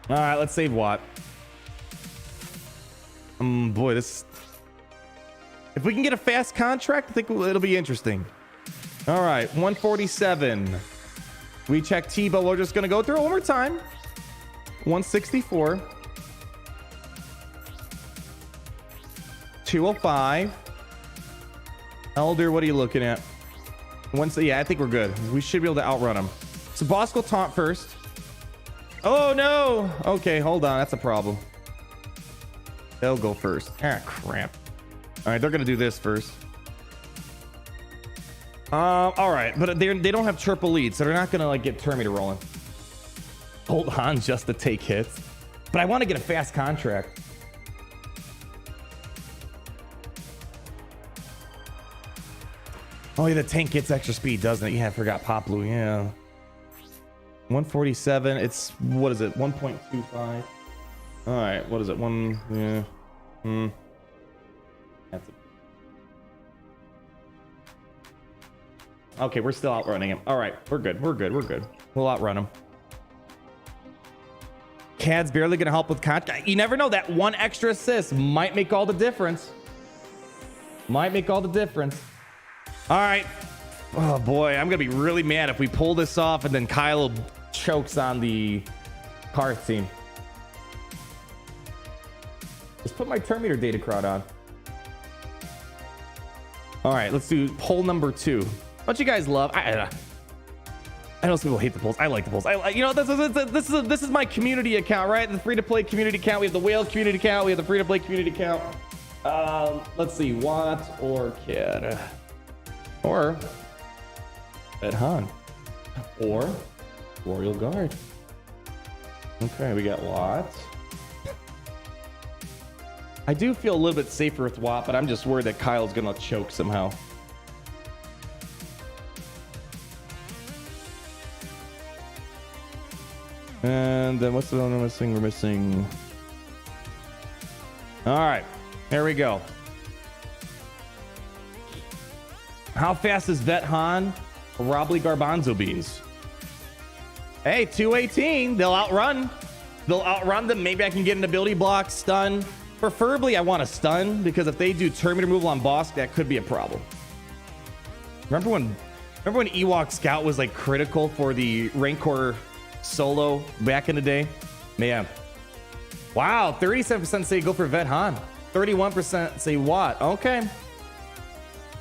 All right, let's save Watt. Boy, this. If we can get a fast contract, I think it'll be interesting. All right, 147. We check T-Bow. We're just gonna go through it one more time. 164. 205. Elder, what are you looking at? Yeah, I think we're good. We should be able to outrun him. So Bosk will taunt first. Oh no! Okay, hold on. That's a problem. They'll go first. Ah, crap. All right, they're gonna do this first. All right, but they don't have triple lead, so they're not gonna like get Terminator rolling. Hold on, just to take hits. But I want to get a fast contract. Oh yeah, the tank gets extra speed, doesn't it? Yeah, I forgot Pop Blue. Yeah. 147. It's what is it? 1.25. All right, what is it? Yeah. That's it. Okay, we're still outrunning him. All right, we're good. We'll outrun him. CAD's barely gonna help with contact. You never know. That one extra assist might make all the difference. All right. Oh boy, I'm gonna be really mad if we pull this off and then Kylo chokes on the Darth team. Let's put my Terminator Datacron on. All right, let's do poll number 2. What you guys love? I know some people hate the polls. I like the polls. You know, this is my community account, right? The free-to-play community account. We have the whale community account. We have the free-to-play community account. Let's see, Watt or CAD, or Vet Han, or Royal Guard. Okay, we got Watt. I do feel a little bit safer with Watt, but I'm just worried that Kyle's gonna choke somehow. And then what's the other missing? We're missing. All right, here we go. How fast is Vet Han? Probably Garbanzo beans. Hey, 218. They'll outrun them. Maybe I can get an ability block, stun. Preferably, I want a stun because if they do Terminator removal on Bosk, that could be a problem. Remember when Ewok Scout was like critical for the Rancor solo back in the day? Man. Wow, 37% say go for Vet Han. 31% say Watt. Okay.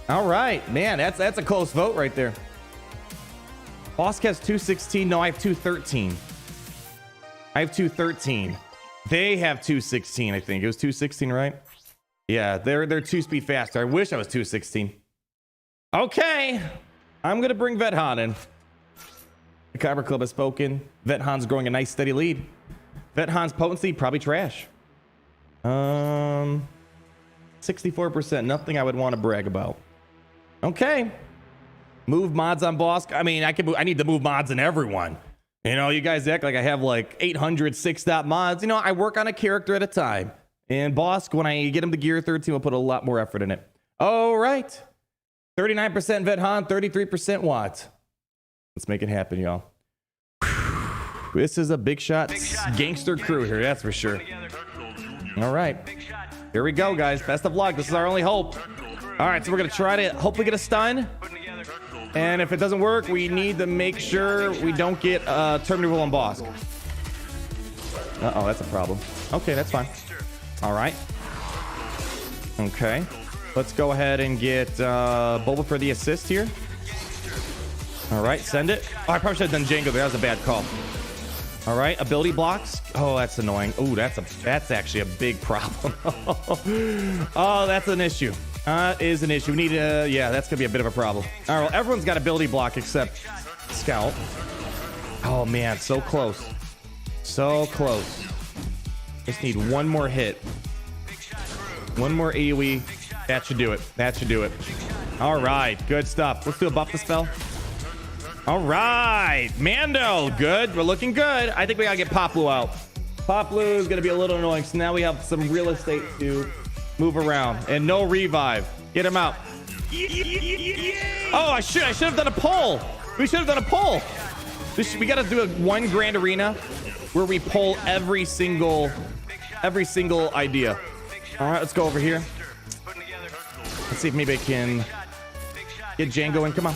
All right, man, that's a close vote right there. Bosk has 216. No, I have 213. I have 213. They have 216, I think. It was 216, right? Yeah, they're 2-speed faster. I wish I was 216. Okay. I'm going to bring Vet Han in. The Kyber Club has spoken. Vet Han's growing a nice steady lead. Vet Han's potency, probably trash. 64%. Nothing I would want to brag about. Okay. Move mods on boss. I mean, I need to move mods in everyone. You know, you guys act like I have like 800 6-dot mods. You know, I work on a character at a time. And Bosk, when I get him to gear 13, we'll put a lot more effort in it. All right. 39% Vet Han, 33% Watt. Let's make it happen, y'all. This is a big shot gangster crew here, that's for sure. All right. Here we go, guys. Best of luck. This is our only hope. All right, so we're going to try to hopefully get a stun. And if it doesn't work, we need to make sure we don't get terminal on Bosk. Uh-oh, that's a problem. Okay, that's fine. All right. Okay. Let's go ahead and get Boba for the assist here. All right, send it. Oh, I probably should have done Jango there. That was a bad call. All right, ability blocks. Oh, that's annoying. Oh, that's actually a big problem. Oh, that's an issue. Is an issue. We need to, yeah, that's gonna be a bit of a problem. All right, well, everyone's got ability block except Scout. Oh man, so close. So close. Just need one more hit. One more AoE. That should do it. That should do it. All right, good stuff. Let's do a buff the spell. All right, Mando, good. We're looking good. I think we gotta get Poplu out. Poplu is gonna be a little annoying, so now we have some real estate to move around. And no revive. Get him out. Oh, I should have done a poll. We should have done a poll. We gotta do a one Grand Arena where we poll every single idea. All right, let's go over here. Let's see if maybe I can get Jango in. Come on.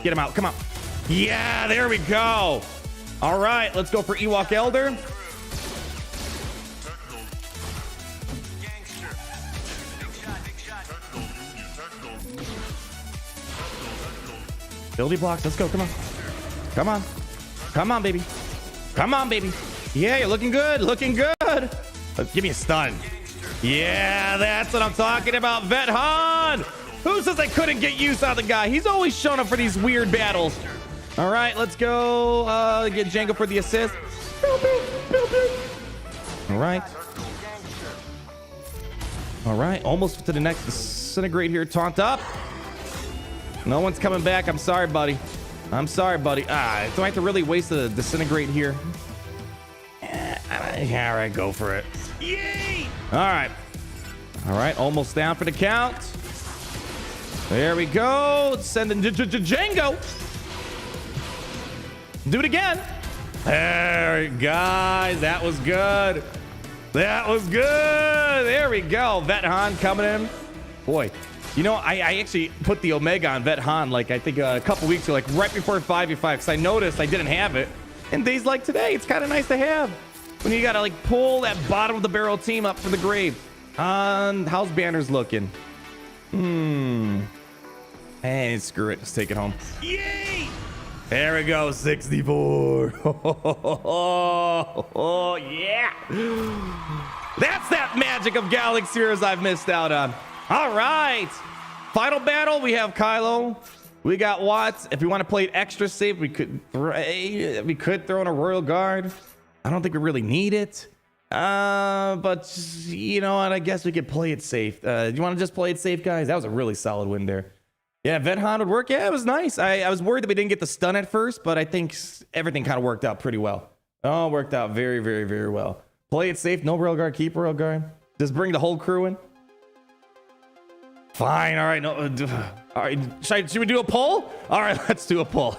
Get him out. Come on. Yeah, there we go. All right, let's go for Ewok Elder. Ability blocks. Let's go. Come on. Come on. Come on, baby. Come on, baby. Yeah, you're looking good. Looking good. Give me a stun. Yeah, that's what I'm talking about. Vet Han. Who says I couldn't get use out of the guy? He's always showing up for these weird battles. All right, let's go get Jango for the assist. All right. All right, almost to the next disintegrate here. Taunt up. No one's coming back. I'm sorry, buddy. I'm sorry, buddy. Do I have to really waste a disintegrate here? Yeah, all right, go for it. Yay! All right. All right, almost down for the count. There we go. Send in Jango. Do it again. There, guys. That was good. That was good. There we go. Vet Han coming in. Boy, you know, I actually put the Omega on Vet Han, like, I think a couple weeks ago, like right before 5v5, because I noticed I didn't have it. And days like today, it's kind of nice to have. When you got to, like, pull that bottom of the barrel team up for the grave. How's Banner's looking? Hey, screw it. Let's take it home. Yay! There we go. 64. Oh, yeah. That's that magic of Galaxy Heroes I've missed out on. All right. Final battle. We have Kylo. We got Watts. If we want to play it extra safe, we could throw in a Royal Guard. I don't think we really need it. But you know what? I guess we could play it safe. Do you want to just play it safe, guys? That was a really solid win there. Yeah, Vet Han would work. Yeah, it was nice. I was worried that we didn't get the stun at first, but I think everything kind of worked out pretty well. Oh, worked out very, very, very well. Play it safe. No Royal Guard. Keep Royal Guard. Just bring the whole crew in. Fine. All right. No. All right. Should we do a poll? All right. Let's do a poll.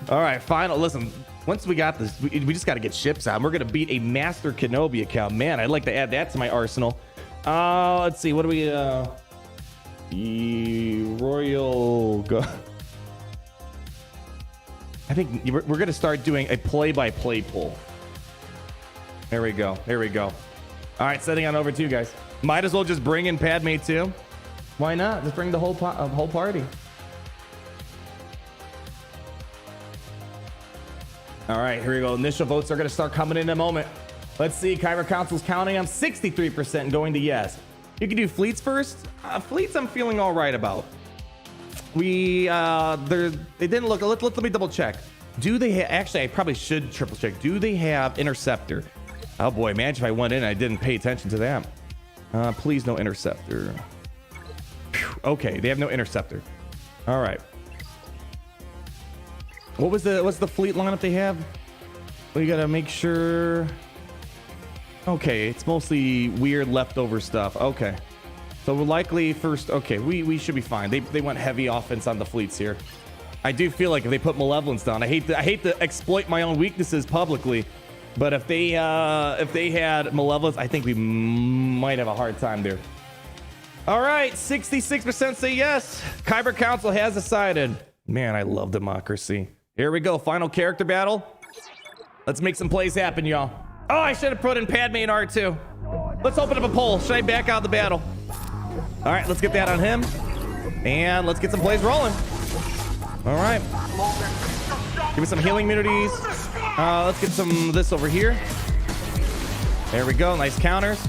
All right. Final. Listen. Once we got this, we just got to get ships out. We're gonna beat a Master Kenobi account. Man, I'd like to add that to my arsenal. Let's see. What do we? Royal Go. I think we're gonna start doing a play-by-play poll. There we go. There we go. All right, setting on over to you guys. Might as well just bring in Padme too. Why not? Just bring the whole party. All right, here we go. Initial votes are going to start coming in a moment. Let's see. Kyber Council's counting. I'm 63% and going to yes. You can do fleets first. Fleets I'm feeling all right about. They didn't look. Let me double check. Do they actually? I probably should triple check. Do they have interceptor? Oh boy, imagine if I went in and I didn't pay attention to that. Please no interceptor. Phew. Okay, they have no interceptor. All right. What's the fleet lineup they have? We gotta make sure. Okay, it's mostly weird leftover stuff. Okay, so we're likely first. Okay, we should be fine. They went heavy offense on the fleets here. I do feel like if they put malevolence down, I hate to exploit my own weaknesses publicly, but if they had malevolence, I think we might have a hard time there. All right, 66% say yes. Kyber Council has decided. Man, I love democracy. Here we go, final character battle. Let's make some plays happen, y'all. Oh, I should have put in Padme and R2. Let's open up a poll. Should I back out of the battle? All right, let's get that on him. And let's get some plays rolling. All right. Give me some healing immunities. Let's get some of this over here. There we go. Nice counters.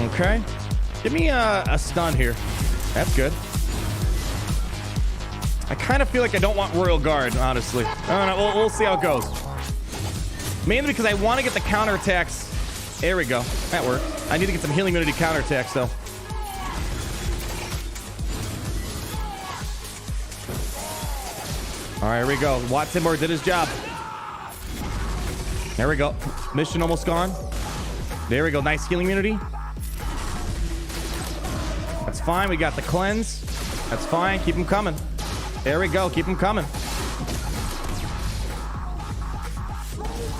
Okay. Give me a stun here. That's good. I kind of feel like I don't want Royal Guard, honestly. I don't know. We'll see how it goes. Mainly because I want to get the counterattacks. There we go. That worked. I need to get some healing immunity counterattacks, though. All right, here we go. Watson Moore did his job. There we go. Mission almost gone. There we go. Nice healing immunity. That's fine. We got the cleanse. That's fine. Keep them coming. There we go. Keep them coming.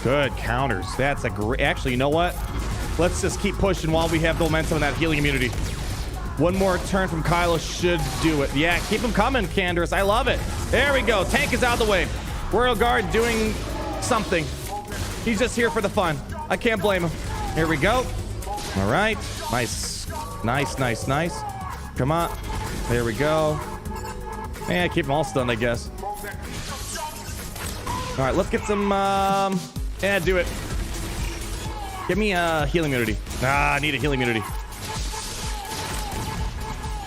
Good counters. That's a great... Actually, you know what? Let's just keep pushing while we have the momentum and that healing immunity. One more turn from Kylo should do it. Yeah, keep them coming, Canderous. I love it. There we go. Tank is out of the way. Royal Guard doing something. He's just here for the fun. I can't blame him. Here we go. All right. Nice. Nice, nice, nice. Come on. There we go. Yeah, keep them all stunned, I guess. All right, let's get some... Yeah, do it. Give me a healing immunity. I need a healing immunity.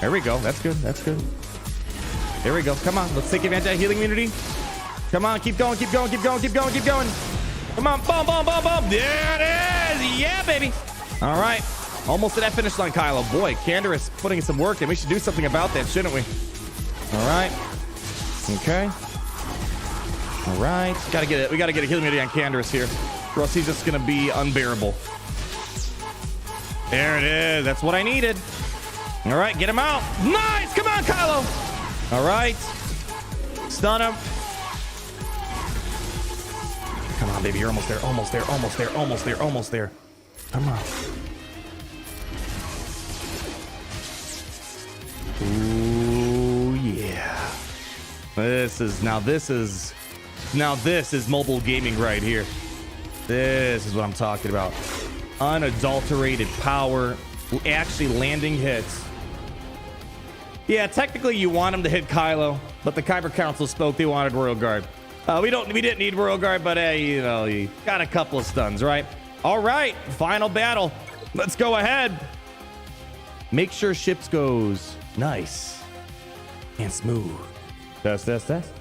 There we go. That's good. That's good. There we go. Come on. Let's take advantage of healing immunity. Come on. Keep going. Keep going. Keep going. Keep going. Keep going. Come on. Boom, boom, boom, boom. There it is. Yeah, baby. All right. Almost to that finish line, Kylo. Boy, Kander is putting in some work, and we should do something about that, shouldn't we? All right. Okay. All right, gotta get it. We gotta get a healing immunity on Canderous here, or else he's just gonna be unbearable. There it is. That's what I needed. All right, get him out. Nice. Come on, Kylo. All right. Stun him. Come on, baby. You're almost there. Almost there. Almost there. Almost there. Almost there. Come on. Ooh, yeah. This is mobile gaming right here. This is what I'm talking about. Unadulterated power, actually landing hits. Yeah, technically you want him to hit Kylo, but the Kyber Council spoke. They wanted Royal Guard. We didn't need Royal Guard, but hey, you know, you got a couple of stuns, right? All right, final battle. Let's go ahead. Make sure ships goes nice and smooth. Test, test, test.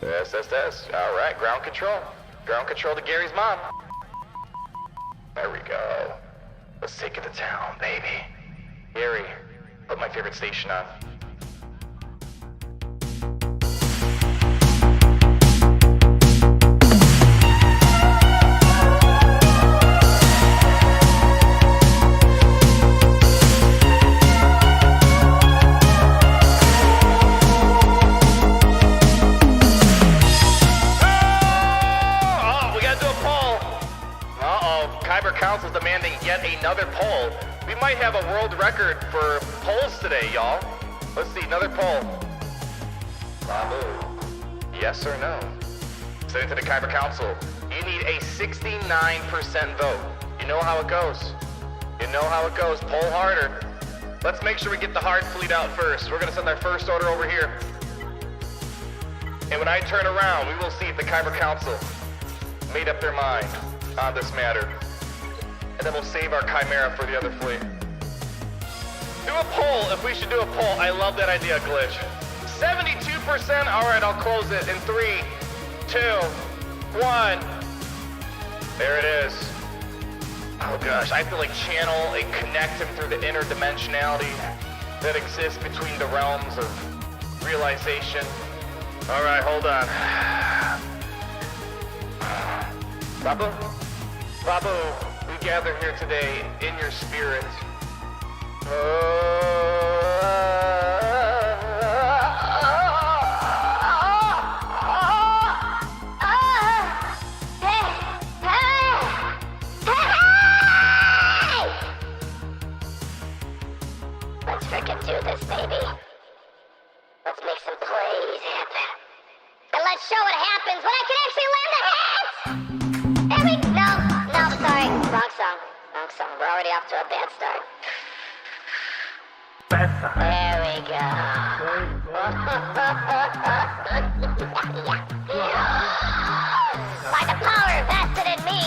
Test. All right, ground control. Ground control to Gary's mom. There we go. Let's take it to town, baby. Gary, put my favorite station on. Kyber Council's demanding yet another poll. We might have a world record for polls today, y'all. Let's see, another poll. Babu, yes or no? Send it to the Kyber Council. You need a 69% vote. You know how it goes. You know how it goes. Poll harder. Let's make sure we get the hard fleet out first. We're gonna send our first order over here. And when I turn around, we will see if the Kyber Council made up their mind on this matter. And then we'll save our Chimera for the other fleet. Do a poll if we should do a poll. I love that idea, Glitch. 72%? Alright, I'll close it in 3, 2, 1. There it is. Oh gosh, I feel like channel and connect him through the interdimensionality that exists between the realms of realization. Alright, hold on. Babu, we gather here today in your spirit. Let's frickin' do this, baby. Let's make some plays happen. And let's show what happens when I can actually land the hits! There we go. No, sorry. Wrong song. We're already off to a bad start. There we go. By the power vested in me,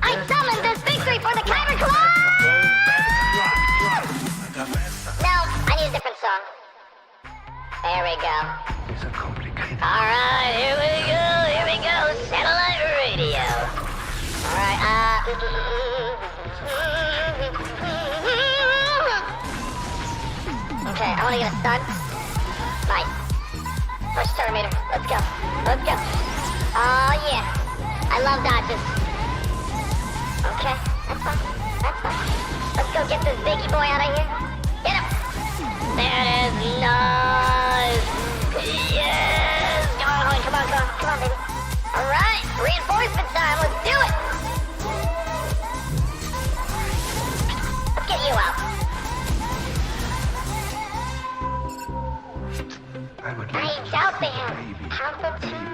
I summon this victory for the Kyber Club! No, I need a different song. There we go. Alright, here we go. Satellite radio. Alright, okay, I wanna get a stun. Nice. Push Terminator. Let's go. Oh yeah. I love dodges. Okay, that's fine. Let's go get this biggie boy out of here. Get him. There it is. Nice. Yes. Come on, baby. Alright, reinforcement time. Let's do it. Let's get you out. Nice out there, Palpatine.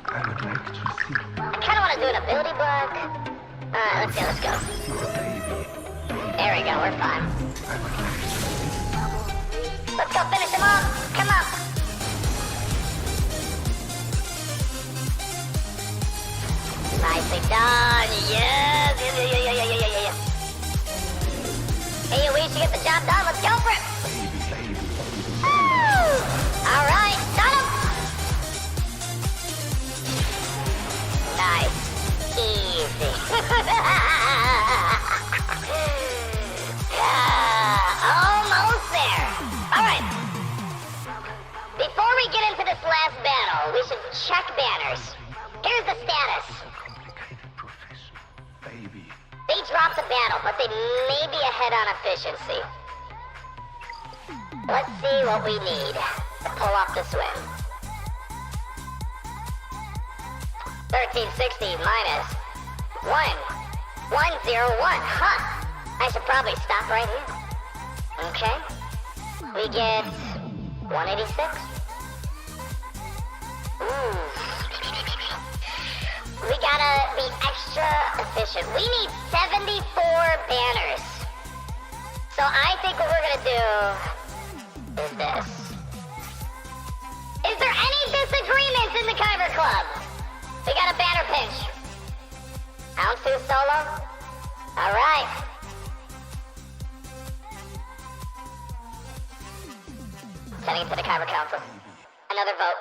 I kinda wanna do an ability block. Alright, let's go. There we go, we're fine. Let's go finish him off. Come on. Nicely done. Yes. Yeah. Hey, we should get the job done. Let's go for it. Alright, done him! Nice. Easy. Almost there. Alright. Before we get into this last battle, we should check banners. Here's the status. They dropped the battle, but they may be ahead on efficiency. Let's see what we need to pull off this win. 1360 minus 1101. Huh. I should probably stop right here. Okay. We get 186. Ooh. We gotta be extra efficient. We need 74 banners. So I think what we're gonna do is this. Is there any disagreements in the Kyber Club? We got a banner pinch. Hounds 2 solo? Alright. Sending it to the Kyber Council. Another vote.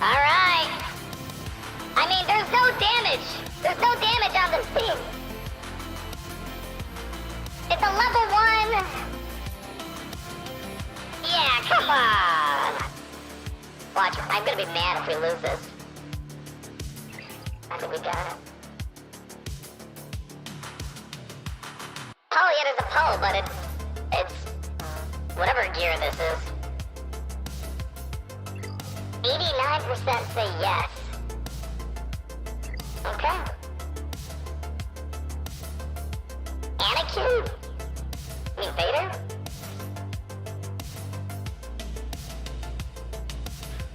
Alright. I mean, there's no damage. There's no damage on this team. It's a level 1. Yeah, come on. Watch, I'm gonna be mad if we lose this. I think we got it. Oh yeah, there's a pole, but it's whatever gear this is. 89% say yes. Okay. Anakin? You mean Vader?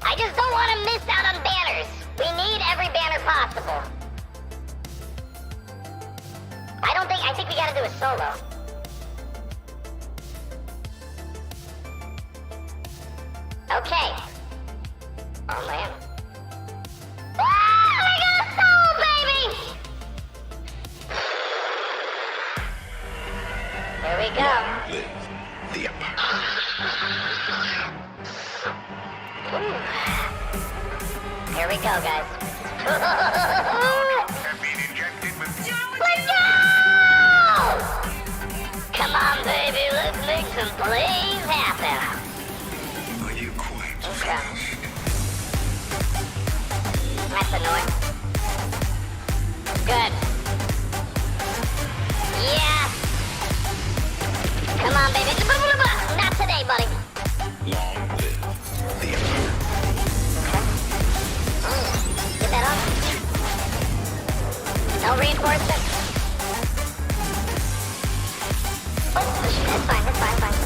I just don't want to miss out on banners. We need every banner possible. I think we gotta do a solo. Okay. Oh man. Ah, we got a soul, baby! Here we go. The Empire. Here we go, guys. Have been injected with... Let's go! Come on, baby, let's make some plays happen. Are you quite Okay. finished? That's annoying. Good. Yeah. Come on, baby. Not today, buddy. Long live the Empire. Get that on. No reinforcement. Oh, that's fine, that's fine, fine.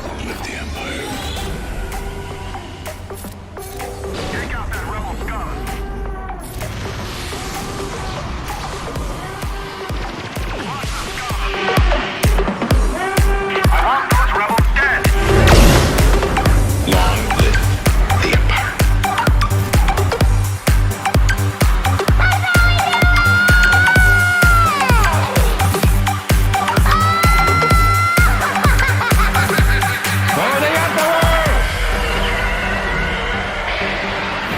Long live the Empire. Take out that rebel scum. I want those rebels dead. Long live the Empire.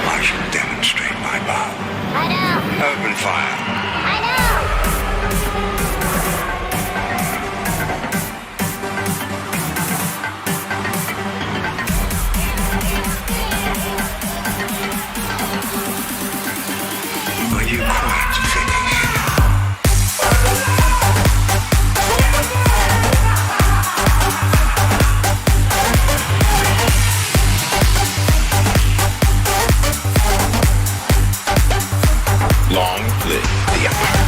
I shall demonstrate my power. I know, Open fire. I know. Are you quite finished? Long live the Empire.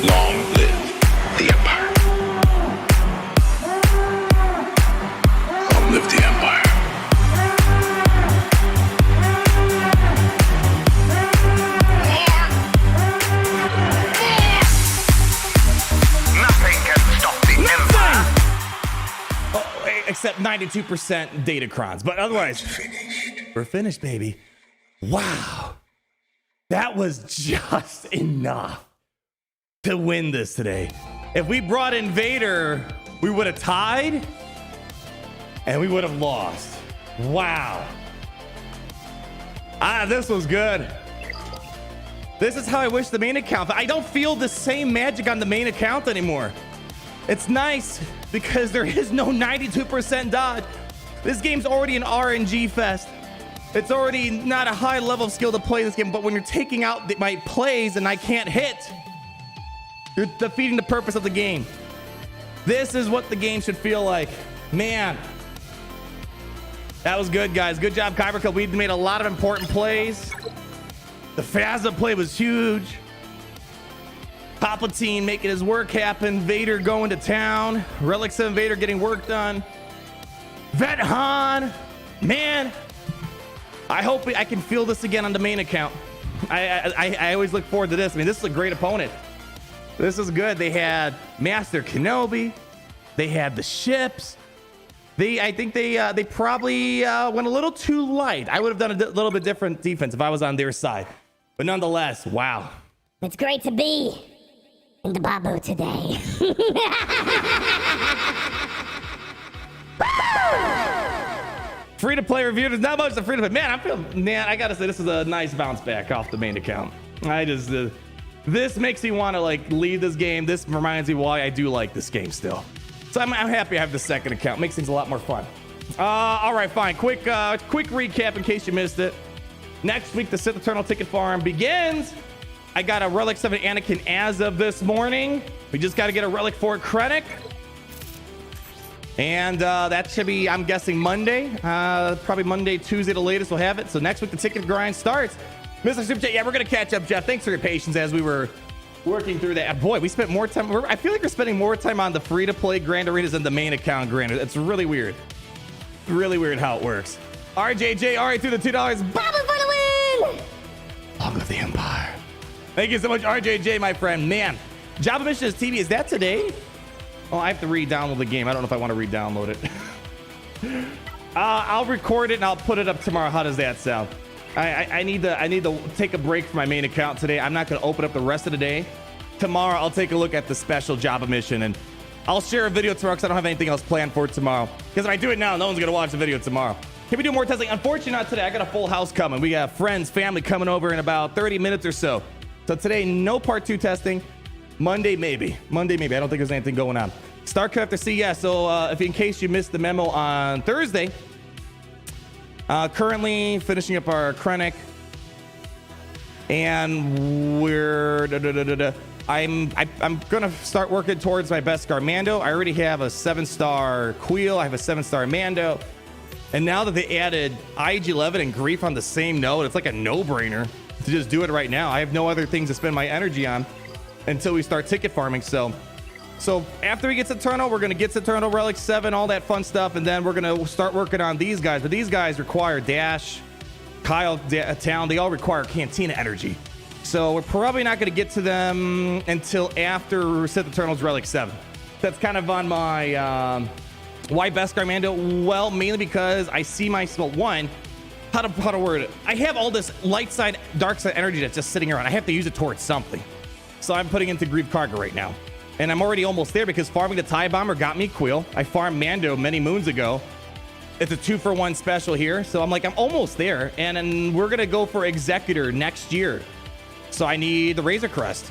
Long live the Empire. Long live the Empire. Nothing can stop the Empire. Oh, except 92% Datacrons, but otherwise, Finished. we're finished, baby. Wow. That was just enough to win this today. If we brought in Vader, we would have tied and we would have lost. Wow. This was good. This is how I wish the main account. I don't feel the same magic on the main account anymore. It's nice because there is no 92% dodge. This game's already an RNG fest. It's already not a high level of skill to play this game, but when you're taking out my plays and I can't hit, you're defeating the purpose of the game. This is what the game should feel like. Man, that was good, guys. Good job, Kyber. We made a lot of important plays. The Phasma play was huge. Palpatine making his work happen. Vader going to town. Relic 7 Vader getting work done. Vet Han, man, I hope I can feel this again on the main account. I always look forward to this. I mean, this is a great opponent. This is good. They had Master Kenobi. They had the ships. I think they probably went a little too light. I would have done a little bit different defense if I was on their side. But nonetheless, wow. It's great to be in the Babu today. Free-to-play review. There's not much to free-to-play. Man, I gotta say, this is a nice bounce back off the main account. This makes me want to leave this game. This reminds me why I do like this game still. So I'm happy I have the second account. Makes things a lot more fun. All right, fine. Quick recap in case you missed it. Next week, the Sith Eternal Ticket Farm begins. I got a Relic 7 Anakin as of this morning. We just got to get a Relic 4 Krennic. And that should be, I'm guessing, Monday. Probably Monday, Tuesday, the latest we'll have it. So next week, the ticket grind starts. Mr. Super Chat, yeah, we're going to catch up, Jeff. Thanks for your patience as we were working through that. Boy, we spent more time. I feel like we're spending more time on the free-to-play Grand Arenas than the main account Grand. It's really weird. really weird how it works. RJJ, all right, through the $2. Baba for the win! Long live the Empire. Thank you so much, RJJ, my friend. Man, Java Missions TV, is that today? Oh, I have to re-download the game. I don't know if I want to re-download it. I'll record it and I'll put it up tomorrow. How does that sound? I need to take a break from my main account today. I'm not going to open up the rest of the day. Tomorrow, I'll take a look at the special Java mission and I'll share a video tomorrow because I don't have anything else planned for tomorrow. Because if I do it now, no one's going to watch the video tomorrow. Can we do more testing? Unfortunately, not today. I got a full house coming. We got friends, family coming over in about 30 minutes or so. So today, no part 2 testing. Monday, maybe. Monday, maybe. I don't think there's anything going on. StarCraft FC, yeah. So if in case you missed the memo on Thursday, currently finishing up our Krennic, and we're I'm gonna start working towards my Beskar Mando. I already have a 7-star Queel. I have a 7-star Mando, and now that they added IG-11 and Grief on the same node, it's like a no-brainer to just do it right now. I have no other things to spend my energy on until we start ticket farming. So after we get to Eternal, we're going to get to Eternal Relic 7, all that fun stuff, and then we're going to start working on these guys. But these guys require Dash, Kyle, Town. They all require Cantina energy. So we're probably not going to get to them until after Sith Eternals Relic 7. That's kind of on my why Beskar Mando. Well, mainly because I see my, well, one, how to word it. I have all this light side, dark side energy that's just sitting around. I have to use it towards something. So I'm putting into Grief Karga right now. And I'm already almost there because farming the TIE Bomber got me Queel. I farmed Mando many moons ago. It's a 2-for-1 special here. So I'm like, I'm almost there. And then we're going to go for Executor next year. So I need the Razor Crest.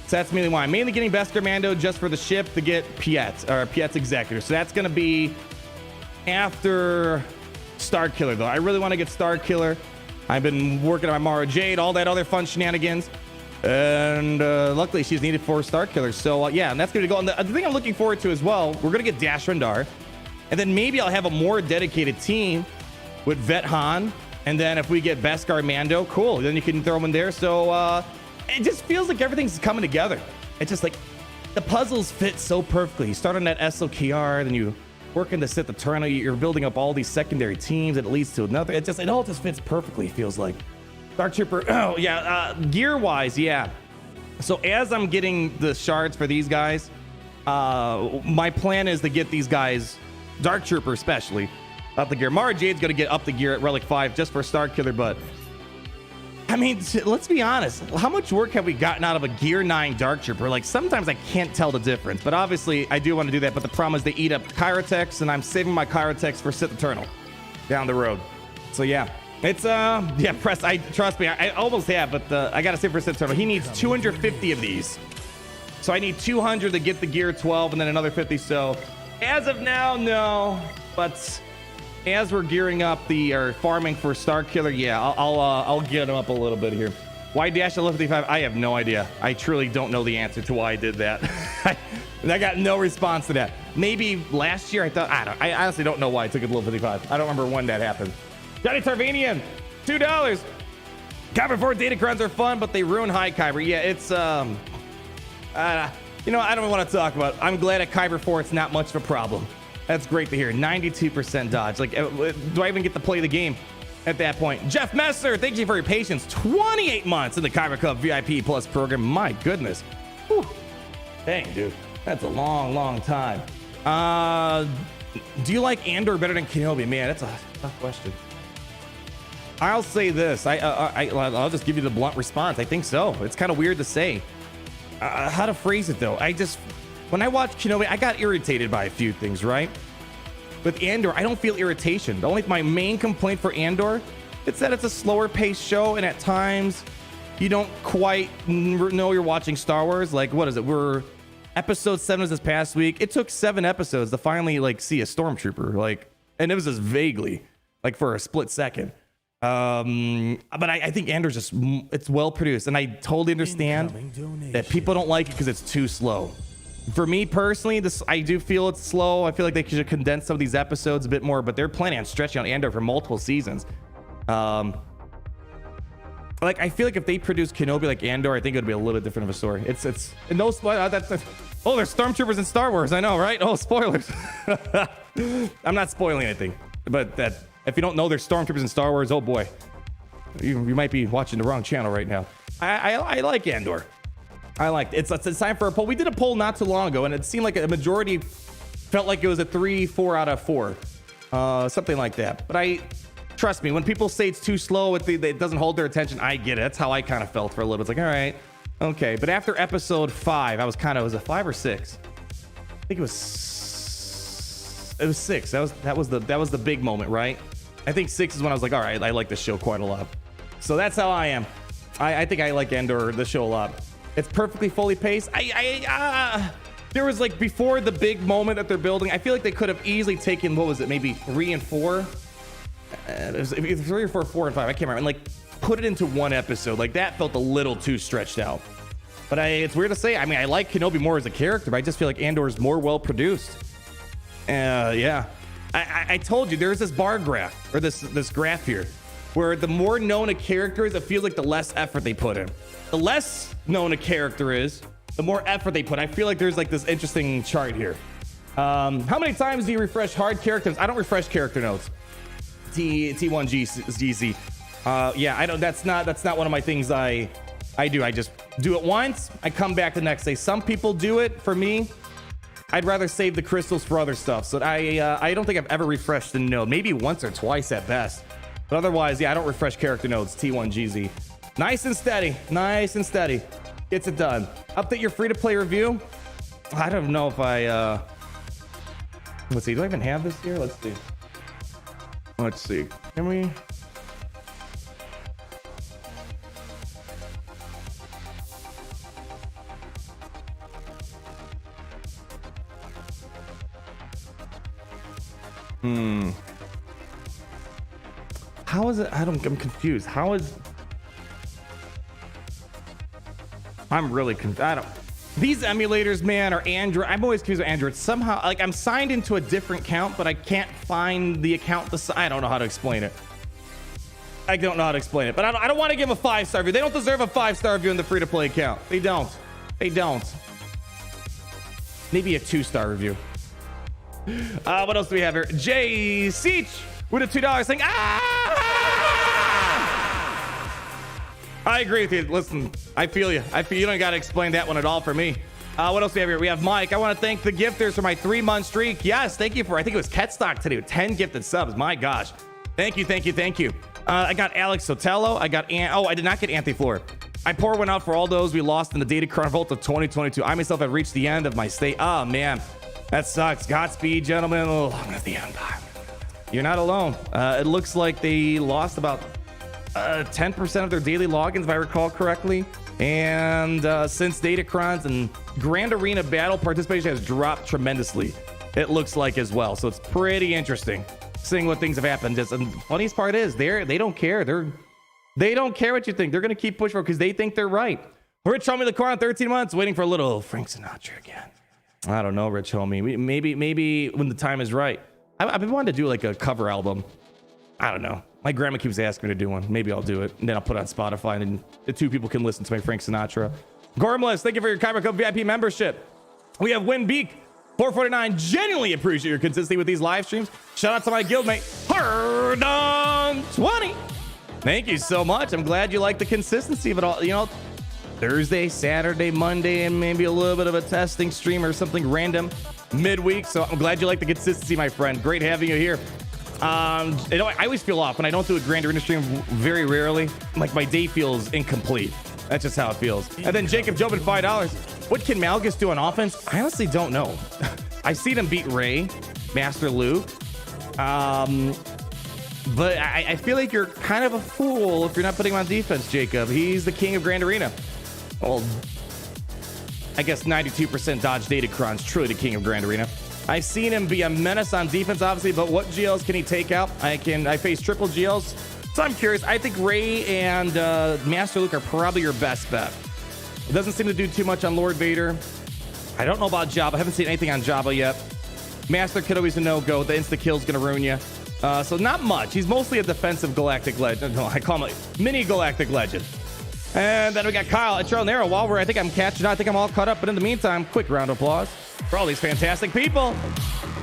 So that's mainly why. I'm mainly getting Beskar Mando just for the ship to get Piet's Executor. So that's going to be after Star Killer, though. I really want to get Star Killer. I've been working on my Mara Jade, all that other fun shenanigans. And luckily, she's needed for Star Killer. So, yeah, and that's going to go. And the thing I'm looking forward to as well, we're going to get Dash Rendar. And then maybe I'll have a more dedicated team with Vet Han. And then if we get Beskar Mando, cool. Then you can throw them in there. So it just feels like everything's coming together. It's just like the puzzles fit so perfectly. You start on that SLKR, then you work in the Sith Eternal. You're building up all these secondary teams. And it leads to another. It all just fits perfectly, it feels like. Dark Trooper, oh yeah, gear-wise, yeah. So as I'm getting the shards for these guys, my plan is to get these guys, Dark Trooper especially, up the gear. Mara Jade's gonna get up the gear at Relic 5 just for Star Killer, but I mean, let's be honest. How much work have we gotten out of a Gear 9 Dark Trooper? Like, sometimes I can't tell the difference, but obviously I do want to do that, but the problem is they eat up Kyrotex, and I'm saving my Kyrotex for Sith Eternal down the road. So yeah. It's, yeah, press, trust me, I almost have, but I gotta say for Sith Eternal, he needs 250 of these. So I need 200 to get the Gear 12 and then another 50. So as of now, no, but as we're gearing up or farming for Star Killer, yeah, I'll get him up a little bit here. Why dash 1155? I have no idea. I truly don't know the answer to why I did that. I got no response to that. Maybe last year I honestly don't know why I took it 1155. I don't remember when that happened. Johnny Tarvanian, $2. Kyber 4 Datacrons are fun, but they ruin high Kyber. Yeah, it's, you know, I don't want to talk about it. I'm glad at Kyber 4 it's not much of a problem. That's great to hear. 92% dodge. Like, do I even get to play the game at that point? Jeff Messer, thank you for your patience. 28 months in the Kyber Cup VIP Plus program. My goodness. Whew. Dang, dude. That's a long, long time. Do you like Andor better than Kenobi? Man, that's a tough question. I'll say this. I'll just give you the blunt response. I think so. It's kind of weird to say. How to phrase it, though. When I watched Kenobi, I got irritated by a few things, right? With Andor, I don't feel irritation. My main complaint for Andor, it's that it's a slower paced show, and at times you don't quite know you're watching Star Wars. Like, what is it? Episode 7 was this past week. It took 7 episodes to finally see a stormtrooper, and it was just vaguely, for a split second. But I think Andor's just, it's well produced, and I totally understand that people don't like it because it's too slow. For me personally, I do feel it's slow. I feel like they should condense some of these episodes a bit more, but they're planning on stretching out Andor for multiple seasons. like, I feel like if they produce Kenobi like Andor, I think it would be a little bit different of a story. It's and no spoiler. Oh, there's stormtroopers in Star Wars. I know, right? Oh, spoilers. I'm not spoiling anything, but that if you don't know there's stormtroopers in Star Wars, oh boy, you might be watching the wrong channel right now. I like Andor. I like it. It's time for a poll. We did a poll not too long ago, and it seemed like a majority felt like it was a 3-4 out of 4, something like that. But trust me, when people say it's too slow, it doesn't hold their attention. I get it. That's how I kind of felt for a little bit. It's like, all right, okay. But after episode 5, I was was it 5 or 6? I think it was 6. That was the big moment, right? I think 6 is when I was like, all right, I like this show quite a lot. So that's how I am. I think I like Andor, the show, a lot. It's perfectly fully paced. There was like before the big moment that they're building, I feel like they could have easily taken, what was it, maybe 3 and 4? It was either 3 or 4 and 5. I can't remember. And like put it into one episode. Like that felt a little too stretched out. But it's weird to say. I mean, I like Kenobi more as a character, but I just feel like Andor is more well produced. Yeah. I told you there's this bar graph, or this graph here, where the more known a character is, it feels like the less effort they put in. The less known a character is, the more effort they put. I feel like there's like this interesting chart here. How many times do you refresh hard characters? I don't refresh character notes. T1GZ. Yeah, I don't. That's not one of my things I do. I just do it once. I come back the next day. Some people do it. For me, I'd rather save the crystals for other stuff. So I don't think I've ever refreshed a node. Maybe once or twice at best. But otherwise, yeah, I don't refresh character nodes. T1GZ. Nice and steady. Nice and steady. Gets it done. Update your free-to-play review. I don't know if let's see. Do I even have this here? Let's see. Let's see. Can we? How is it? I'm confused. How is? I'm really confused. These emulators, man, are Android. I'm always confused with Android. Somehow, like, I'm signed into a different account, but I can't find the account. I don't know how to explain it. I don't know how to explain it. But I don't want to give a 5-star review. They don't deserve a 5-star review in the free-to-play account. They don't. They don't. Maybe a 2-star review. What else do we have here? Jay Seach with a $2 saying, I agree with you. Listen, I feel you. You don't got to explain that one at all for me. What else do we have here? We have Mike. I want to thank the gifters for my 3-month streak. Yes, thank you for, I think it was Ketstock today with 10 gifted subs. My gosh. Thank you. I got Alex Sotelo. I did not get Anthony Floor. I pour one out for all those we lost in the Datacron Vault of 2022. I myself have reached the end of my stay. Oh, man. That sucks. Godspeed, gentlemen. Along with the Empire. You're not alone. It looks like they lost about 10% of their daily logins, if I recall correctly. And since Datacrons and Grand Arena battle participation has dropped tremendously, it looks like as well. So it's pretty interesting seeing what things have happened. And the funniest part is they don't care. They don't care what you think. They're going to keep pushing for it because they think they're right. Rich Homie the Corn, 13 months, waiting for a little Frank Sinatra again. I don't know, Rich Homie. Maybe when the time is right. I've been wanting to do like a cover album. I don't know. My grandma keeps asking me to do one. Maybe I'll do it. And then I'll put it on Spotify and then the 2 people can listen to my Frank Sinatra. Gormless, thank you for your Kyber Cup VIP membership. We have Win Beak, 449. Genuinely appreciate your consistency with these live streams. Shout out to my guildmate, Hardon20. Thank you so much. I'm glad you like the consistency of it all. You know, Thursday, Saturday, Monday, and maybe a little bit of a testing stream or something random midweek. So I'm glad you like the consistency, my friend. Great having you here. I always feel off when I don't do a Grand Arena stream. Very rarely, like my day feels incomplete. That's just how it feels. And then Jacob Jobin, $5. What can Malgus do on offense? I honestly don't know. I've seen him beat Rey, Master Luke. But I feel like you're kind of a fool if you're not putting him on defense, Jacob. He's the king of Grand Arena. Well, I guess 92% dodge Datacrons, truly the king of Grand Arena. I've seen him be a menace on defense, obviously, but what GLs can he take out? I face triple GLs, so I'm curious. I think Rey and Master Luke are probably your best bet. It doesn't seem to do too much on Lord Vader. I don't know about Jabba. I haven't seen anything on Jabba yet. Master Kenobi's a no-go. The insta-kill's going to ruin you. So not much. He's mostly a defensive galactic legend. No, I call him a mini galactic legend. And then we got Kyle at Trail Narrow. While I think I'm catching up. I think I'm all caught up. But in the meantime, quick round of applause for all these fantastic people.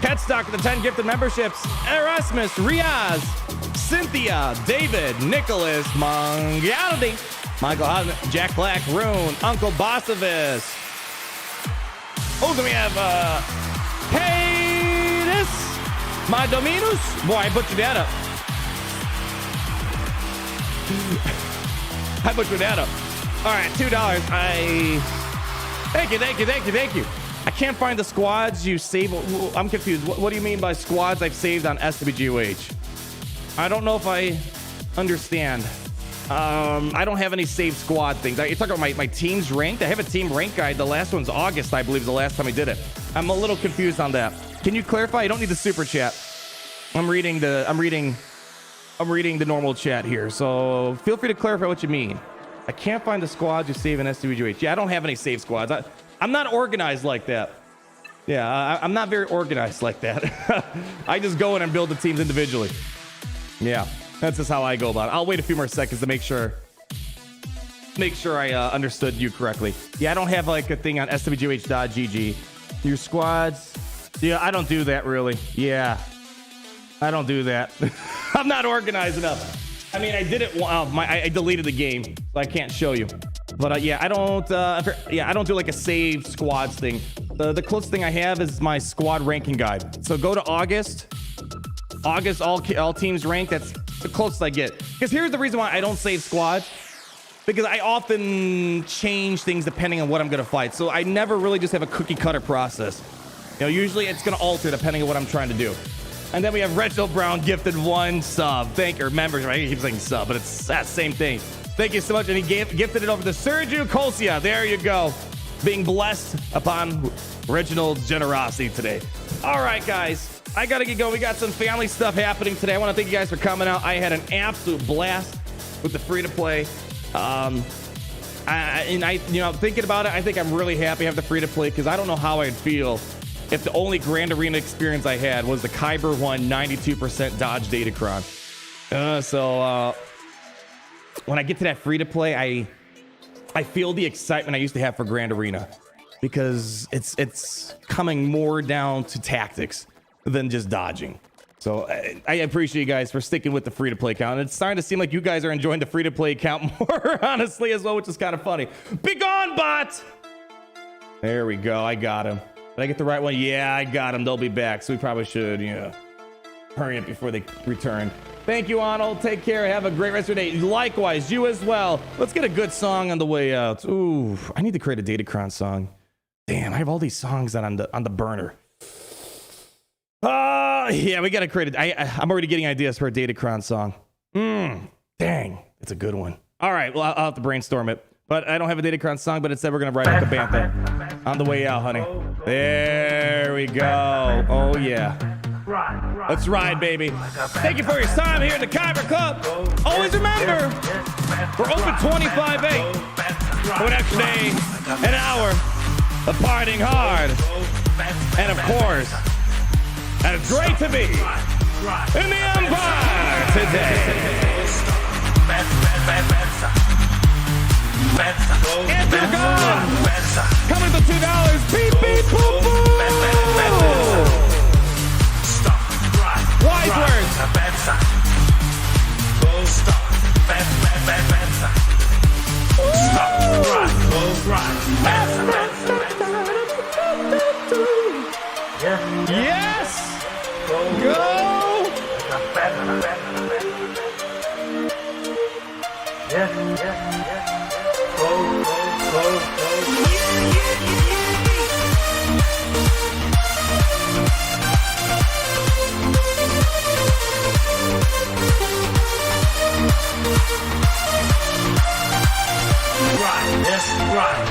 Headstock with the 10 gifted memberships. Erasmus, Riaz, Cynthia, David, Nicholas, Mongality, Michael Hodden, Jack Black, Rune, Uncle Bossavis. Oh, then we have Cadis, my Dominus. Boy, I butchered that up. I butchered that up. All right, $2. Thank you. I can't find the squads you save. I'm confused. What do you mean by squads I've saved on SWGoH? I don't know if I understand. I don't have any saved squad things. You're talking about my team's ranked? I have a team rank guide. The last one's August, I believe, is the last time I did it. I'm a little confused on that. Can you clarify? You don't need the super chat. I'm reading the normal chat here. So feel free to clarify what you mean. I can't find the squads you save in SWGoH. Yeah, I don't have any saved squads. I'm not organized like that. Yeah, I'm not very organized like that. I just go in and build the teams individually. Yeah, that's just how I go about it. I'll wait a few more seconds to make sure I understood you correctly. Yeah, I don't have like a thing on SWGoH.gg. Your squads. Yeah, I don't do that really. Yeah, I don't do that. I'm not organized enough. I mean, I did it. I deleted the game, so I can't show you. But yeah, I don't do like a save squads thing. The closest thing I have is my squad ranking guide. So go to August, all teams ranked. That's the closest I get. Because here's the reason why I don't save squads. Because I often change things depending on what I'm going to fight. So I never really just have a cookie cutter process. You know, usually it's going to alter depending on what I'm trying to do. And then we have Reginald Brown gifted 1 sub. Thank you, members. Right? He keeps saying sub, but it's that same thing. Thank you so much. And he gifted it over to SWGoH. There you go. Being blessed upon Reginald's generosity today. All right, guys. I got to get going. We got some family stuff happening today. I want to thank you guys for coming out. I had an absolute blast with the free-to-play. Thinking about it, I think I'm really happy I have the free-to-play because I don't know how I'd feel if the only Grand Arena experience I had was the Kyber 1 92% dodge Datacron. When I get to that free-to-play, I feel the excitement I used to have for Grand Arena because it's coming more down to tactics than just dodging. So I appreciate you guys for sticking with the free-to-play count. It's starting to seem like you guys are enjoying the free-to-play count more, honestly, as well, which is kind of funny. Be gone, bot! There we go. I got him. Did I get the right one? Yeah, I got him. They'll be back, so we probably should, hurry up before they return. Thank you, Arnold. Take care. Have a great rest of your day. Likewise, you as well. Let's get a good song on the way out. Ooh, I need to create a Datacron song. Damn, I have all these songs on the burner. Yeah, we got to create I'm already getting ideas for a Datacron song. Dang, it's a good one. All right, well, I'll have to brainstorm it. But I don't have a Datacron song, but instead we're going to write out the bantha on the way out, honey. There we go. Oh, yeah. Let's ride, baby. Thank you for your time here in the Kyber Club. Always remember, we're open 25/8 for an extra day, an hour of partying hard. And of course, and it's great to be in the Empire today. Answer the call. Coming to $2. Beep, beep, boop, boop. Wise words. Yes. Go.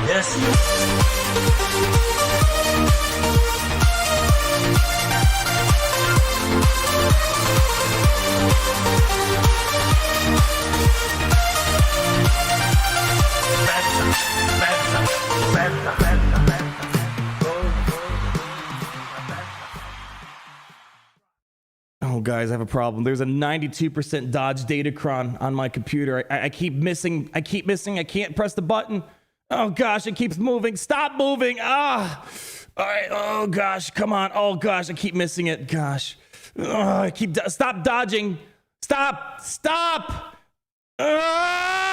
Yes. Oh guys, I have a problem. There's a 92% dodge Datacron on my computer. I keep missing. I can't press the button. Oh gosh, it keeps moving. Stop moving. Ah. All right. Oh gosh, come on. Oh gosh, I keep missing it. Gosh. Oh, stop dodging. Stop. Ah!